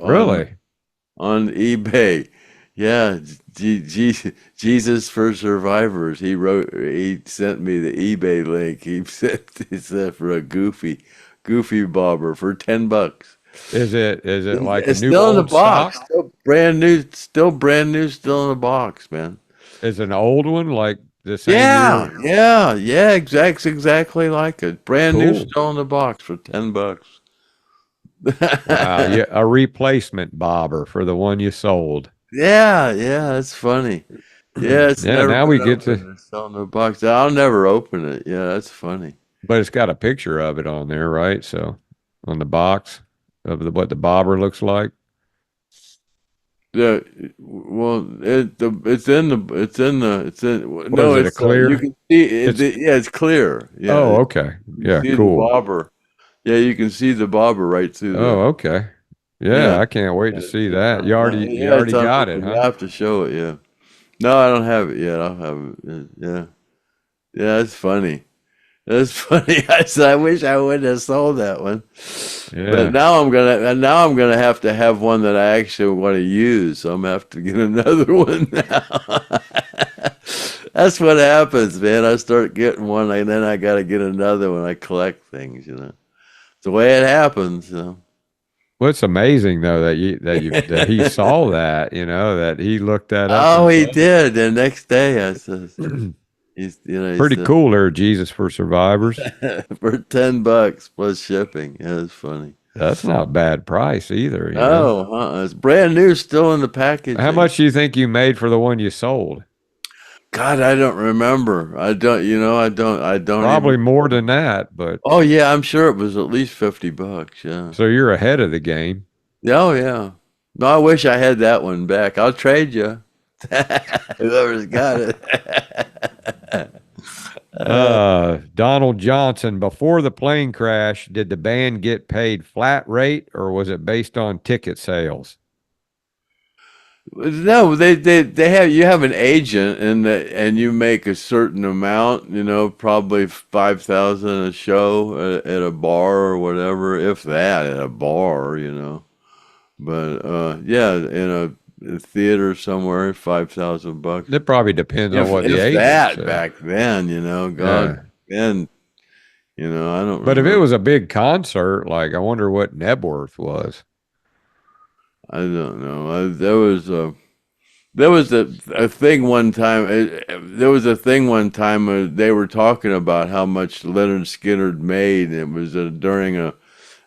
eBay. Yeah, Jesus for Survivors. He sent me the eBay link. He said for a Goofy bobber for $10. Is it like it's a new still in the old box? stock? Still brand new, still in the box, man. Is an old one like the same year? Yeah. Exactly like it. Brand new, still in the box for $10. Wow, yeah, a replacement bobber for the one you sold. Yeah, it's funny. Yeah, it's never now we get to sell in the box. I'll never open it. Yeah, that's funny. But it's got a picture of it on there, right? So on the box of what the bobber looks like. Yeah, well, it's in. No, it's clear. You can see it. It's clear. Yeah. Oh, okay. Yeah, cool. The bobber. Yeah, you can see the bobber right through there. Oh, okay. Yeah, I can't wait to see that. You already got it, huh? You have to show it. Yeah. No, I don't have it yet. I'll have it. Yeah. Yeah, it's funny. That's funny. I wish I wouldn't have sold that one. Yeah. But now I'm gonna have to have one that I actually want to use. So I'm gonna have to get another one now. That's what happens, man. I start getting one, and then I got to get another one. I collect things, It's the way it happens, Well, it's amazing though that he saw that, that he looked that up. Oh, he did. The next day, I said. He's pretty cool there, Jesus for Survivors. For $10 plus shipping. Yeah, it's funny. That's not a bad price either. It's brand new, still in the package. How much do you think you made for the one you sold? God, I don't remember. I don't. I don't. Probably more than that, but. Oh yeah, I'm sure it was at least $50. Yeah. So you're ahead of the game. Oh yeah. No, I wish I had that one back. I'll trade you. Whoever's got it. Donald Johnson, before the plane crash, did the band get paid flat rate or was it based on ticket sales? No, they have you have an agent and you make a certain amount, probably 5,000 a show at a bar or whatever, if that at a bar. But yeah, in a theater somewhere, $5,000. It probably depends on what the If agent that said. back then, God, Yeah. then, I don't But if it remember. was a big concert, like I wonder what Nebworth was. I don't know. There was a thing one time. There was a thing one time. They were talking about how much Lynyrd Skynyrd made. It was during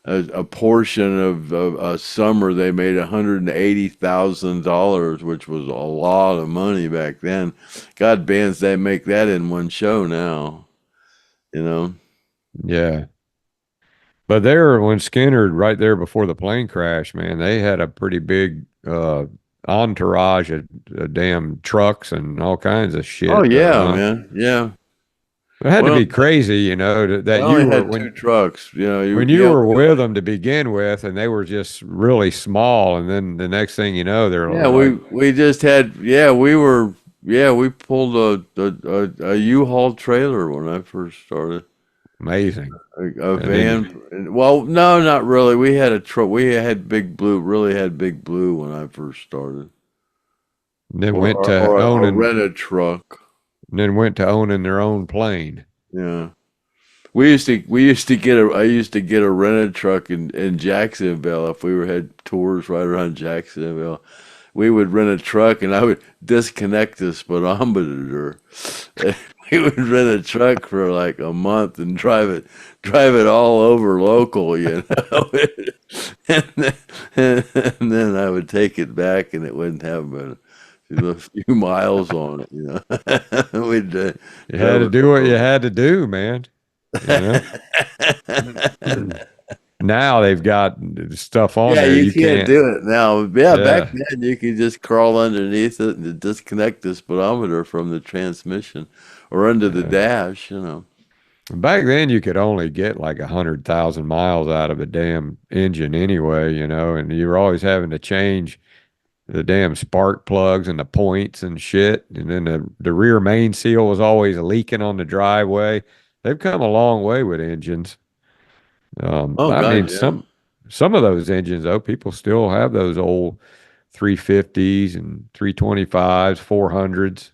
a portion of a summer they made $180,000, which was a lot of money back then. God, bands that make that in one show now. Yeah. But there, when Skinner, right there before the plane crash, man, they had a pretty big entourage of damn trucks and all kinds of Oh shit to yeah, run. man. Yeah. It had to Well, be crazy, they that you only were had two trucks. when you were with them to begin with, and they were just really small, and then the next thing you know, they're Yeah, like we just had we pulled a U-Haul trailer when I first started. amazing. A And then, van. Well, no, not really. We had a truck. We had Big Blue. Really had Big Blue when I first started, then or went or, to or, or owning, rent a truck. then went to owning their own plane. Yeah, we used to get a. I used to get a rented truck in Jacksonville if had tours right around Jacksonville. We would rent a truck and I would disconnect the speedometer. We would rent a truck for like a month and drive it all over local. And then I would take it back and it wouldn't have but a few miles on it. We'd You had drove to it do what you over. had to do, man. You know. Now they've got stuff on Yeah, there you you can't can't. do it now. Yeah, back Yeah, then you could just crawl underneath it and disconnect the speedometer from the transmission or under the yeah. dash. Back then you could only get like 100,000 miles out of a damn engine anyway, and you were always having to change the damn spark plugs and the points and shit. And then the rear main seal was always leaking on the driveway. They've come a long way with engines. Oh I God, mean, yeah. some of those engines though, people still have those old 350s and 325s, 400s.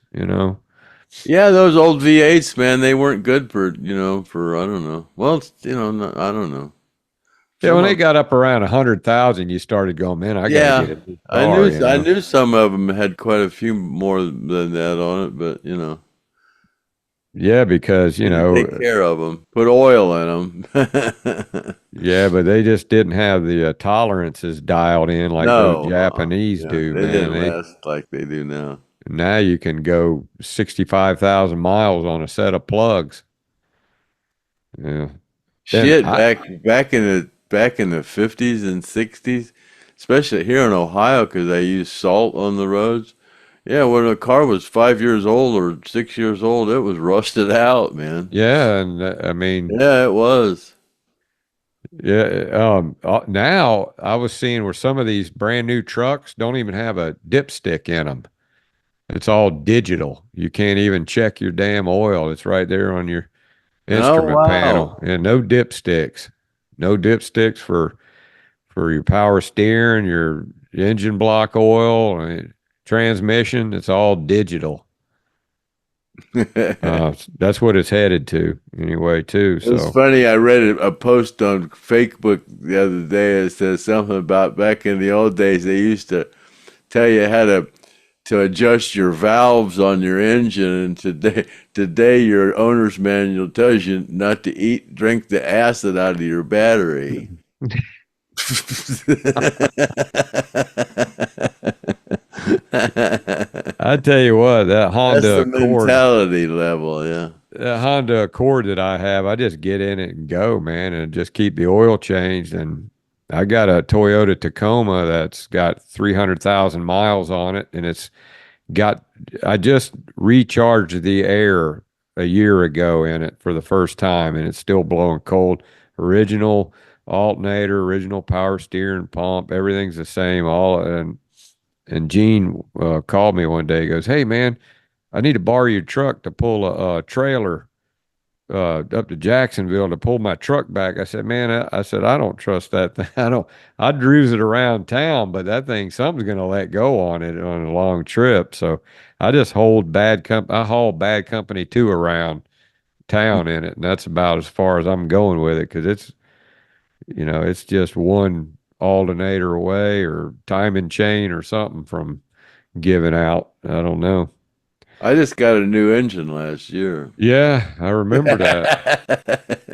Yeah, those old V8s, man, they weren't good for I don't know. Well, I don't know. Yeah, Some when they of got up around 100,000, you started going, man, I got to get yeah, a new I knew I car. knew some of them had quite a few more than that on it, but Yeah, because, had to take care of them, put oil in them. yeah, but they just didn't have the tolerances dialed in like those No, Japanese yeah, do, they man. didn't last like they do now. Now you can go 65,000 miles on a set of plugs. Yeah. Then Shit, back in the 50s and 60s, especially here in Ohio, because they use salt on the roads. Yeah, when a car was 5 years old or 6 years old, it was rusted out, man. yeah, and I mean, Yeah, it was. yeah, now I was seeing where some of these brand new trucks don't even have a dipstick in them. It's all digital. You can't even check your damn oil. It's right there on your Oh instrument panel, wow. and no dipsticks. No dipsticks for your power steering, your engine block oil, transmission. It's all digital. That's what it's headed to anyway, too. It was So funny. I read a post on FakeBook the other day. It says something about back in the old days they used to tell you how to adjust your valves on your engine, and today your owner's manual tells you not to drink the acid out of your battery. I tell you what, That's the mentality level, yeah. That Honda Accord that I have, I just get in it and go, man, and just keep the oil changed, and I got a Toyota Tacoma that's got 300,000 miles on it, and I just recharged the air a year ago in it for the first time, and it's still blowing cold. Original alternator, original power steering pump, everything's the same. And Gene called me one day. He goes, "Hey man, I need to borrow your truck to pull a trailer up to Jacksonville to pull my truck back." I said, "Man, I said I don't trust that thing. I cruise it around town, but that thing, something's going to let go on it on a long trip." So I just I haul bad company two around town in it, and that's about as far as I'm going with it, because it's just one alternator away or timing chain or something from giving out. I don't know. I just got a new engine last year. Yeah, I remember that.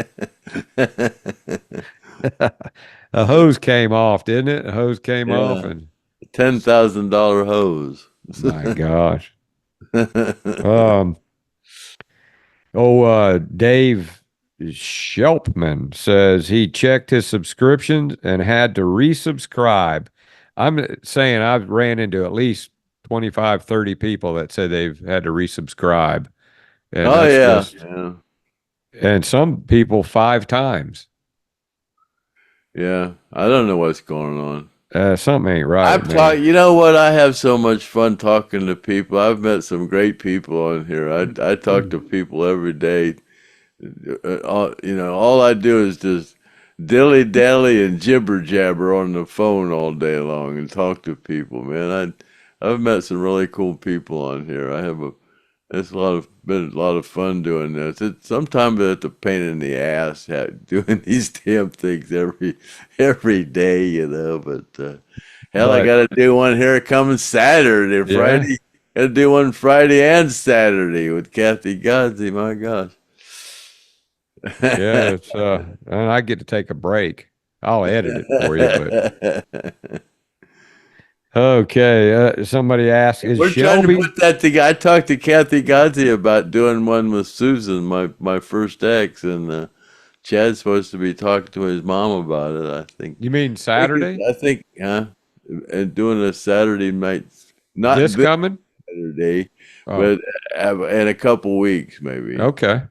A hose came off, didn't it? A hose came off, and $10,000 hose. my gosh. Dave Shelpman says he checked his subscriptions and had to resubscribe. I'm saying I've ran into at least 25, 30 people that said they've had to resubscribe. And and some people 5 times. Yeah, I don't know what's going on. Something ain't right. You know what? I have so much fun talking to people. I've met some great people on here. I talk to people every day. All I do is just dilly dally and jibber jabber on the phone all day long and talk to people. Man, I've met some really cool people on here. It's been a lot of fun doing this. Sometimes it's a pain in the ass doing these damn things every day, But I got to do one here coming Saturday, Friday. Got to do one Friday and Saturday with Kathy Godsey. My gosh. Yeah, and I get to take a break. I'll edit it for you. But. Okay, somebody asked, "Is We're Shelby?" trying to put that together. I talked to Kathy Godsey about doing one with Susan, my first ex, and Chad's supposed to be talking to his mom about it. I think. You mean Saturday? I think, and doing a Saturday night, not this coming Saturday, but in a couple weeks maybe. Okay,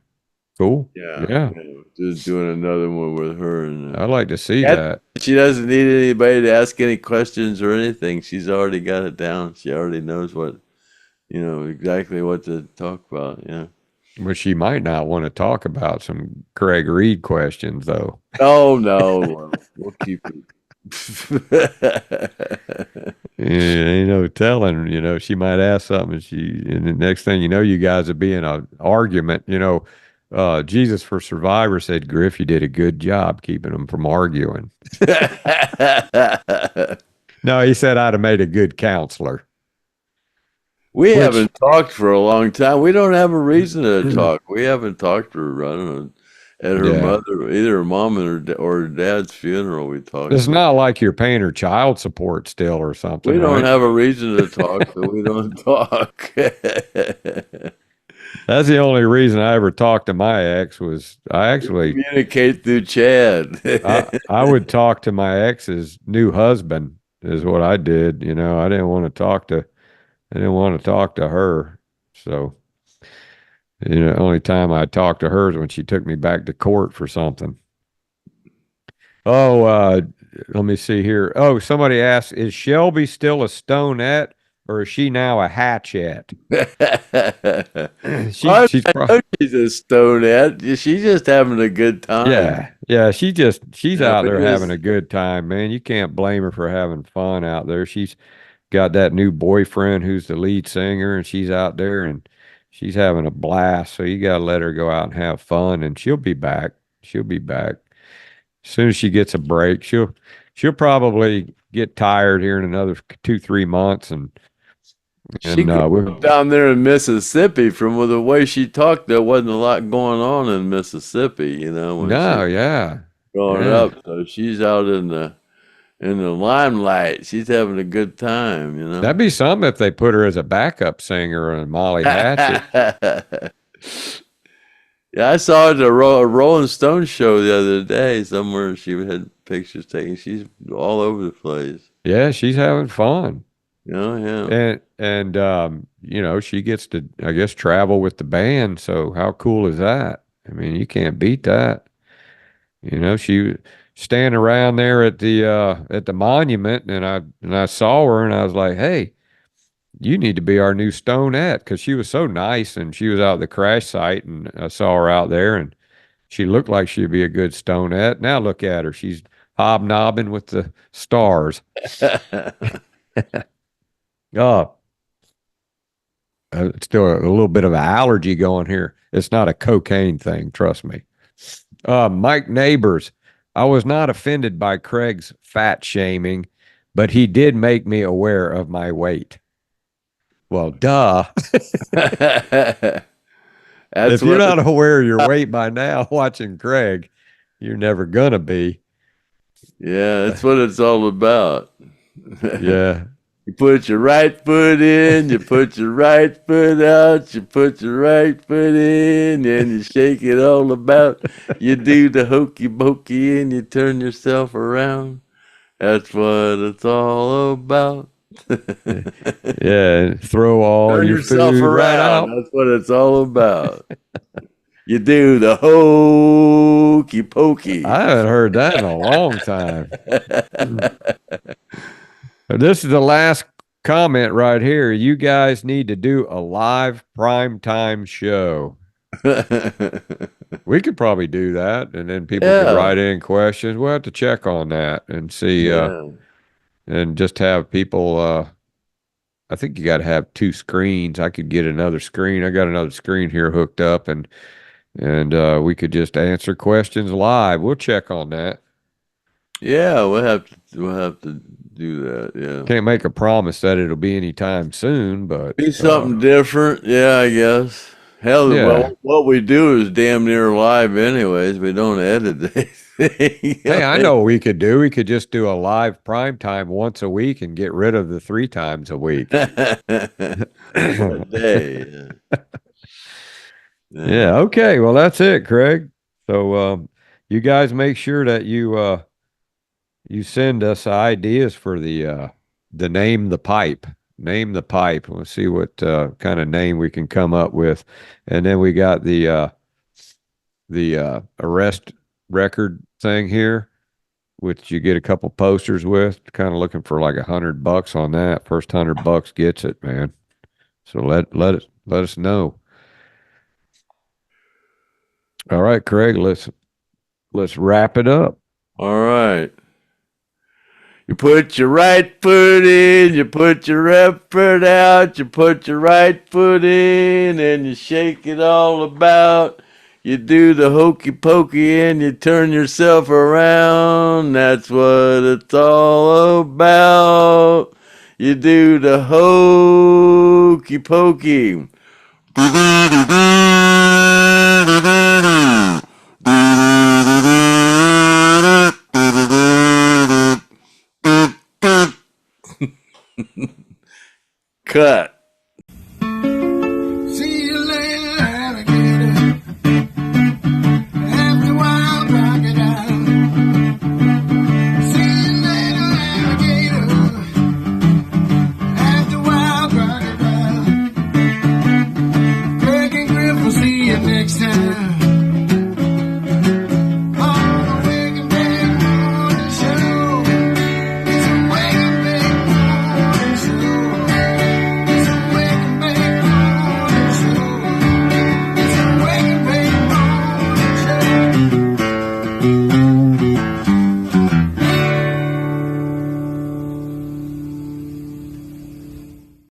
cool. Yeah. Just doing another one with her, and I'd like to see that. She doesn't need anybody to ask any questions or anything. She's already got it down. She already knows exactly what to talk about. Yeah. But she might not want to talk about some Craig Reed questions, though. Oh no, we'll keep it. Ain't no telling. She might ask something, and the next thing you know, you guys would be in an argument. Jesus for Survivor said, "Griff, you did a good job keeping them from arguing." No, he said I'd have made a good counselor. We haven't talked for a long time. We don't have a reason to talk. We haven't talked to her. I don't know, at her mother, either her mom or her dad's funeral. We talked. It's not like you're paying her child support still or something. We don't have a reason to talk, so we don't talk. That's the only reason I ever talked to my ex was I actually communicate through Chad. I would talk to my ex's new husband is what I did. I didn't want to talk to her. So, the only time I talked to her is when she took me back to court for something. Let me see here. Oh, somebody asked, is Shelby still a stonette? Or is she now a hatchet? She's a stonette. She's just having a good time. Yeah. She's out there having a good time, man. You can't blame her for having fun out there. She's got that new boyfriend who's the lead singer, and she's out there and she's having a blast. So you got to let her go out and have fun, and she'll be back. As soon as she gets a break, she'll probably get tired here in another 2-3 months, and she grew down there in Mississippi. From the way she talked, there wasn't a lot going on in Mississippi, growing up. So she's out in the limelight. She's having a good time, That'd be something if they put her as a backup singer on Molly Hatchet. Yeah, I saw it at a Rolling Stone show the other day somewhere. She had pictures taken. She's all over the place. Yeah, she's having fun. Oh, yeah. And you know, she gets to, I guess, travel with the band. So how cool is that? I mean, you can't beat that. You know, she standing around there at the monument, and I saw her, and I was like, "Hey, you need to be our new Stonette," because she was so nice, and she was out at the crash site, and I saw her out there, and she looked like she'd be a good Stonette. Now look at her; she's hobnobbing with the stars. Oh, still a little bit of an allergy going here. It's not a cocaine thing, trust me. Mike Neighbors, I was not offended by Craig's fat shaming, but he did make me aware of my weight. Well, duh. If you're not aware of your weight by now, watching Craig, you're never gonna be. Yeah, that's what it's all about. Yeah. You put your right foot in, you put your right foot out, you put your right foot in, and you shake it all about. You do the hokey pokey and you turn yourself around. That's what it's all about. Yeah, throw all Turn your yourself food right around. out. That's what it's all about. You do the hokey pokey. I haven't heard that in a long time. This is the last comment right here. You guys need to do a live primetime show. We could probably do that, and then people could write in questions. We'll have to check on that and see, and just have people. I think you got to have 2 screens. I could get another screen. I got another screen here hooked up, and we could just answer questions live. We'll check on that. Yeah, we'll have to do that. Yeah, Can't make a promise that it'll be anytime soon, but be something different. Yeah, I guess. Hell, Yeah. well, what we do is damn near live, anyways. We don't edit anything. hey, I know what we could do. We could just do a live primetime once a week and get rid of the 3 times a week. A day. Yeah. Okay. Well, that's it, Craig. So, you guys make sure that you send us ideas for the name the pipe. Name the pipe. We'll see what kind of name we can come up with, and then we got the arrest record thing here, which you get a couple posters with. Kind of looking for like $100 on that. First $100 gets it, man. So let us know. All right, Craig. Let's wrap it up. All right. You put your right foot in, you put your left foot out, you put your right foot in, and you shake it all about. You do the hokey pokey and you turn yourself around. That's what it's all about. You do the hokey pokey. Cut.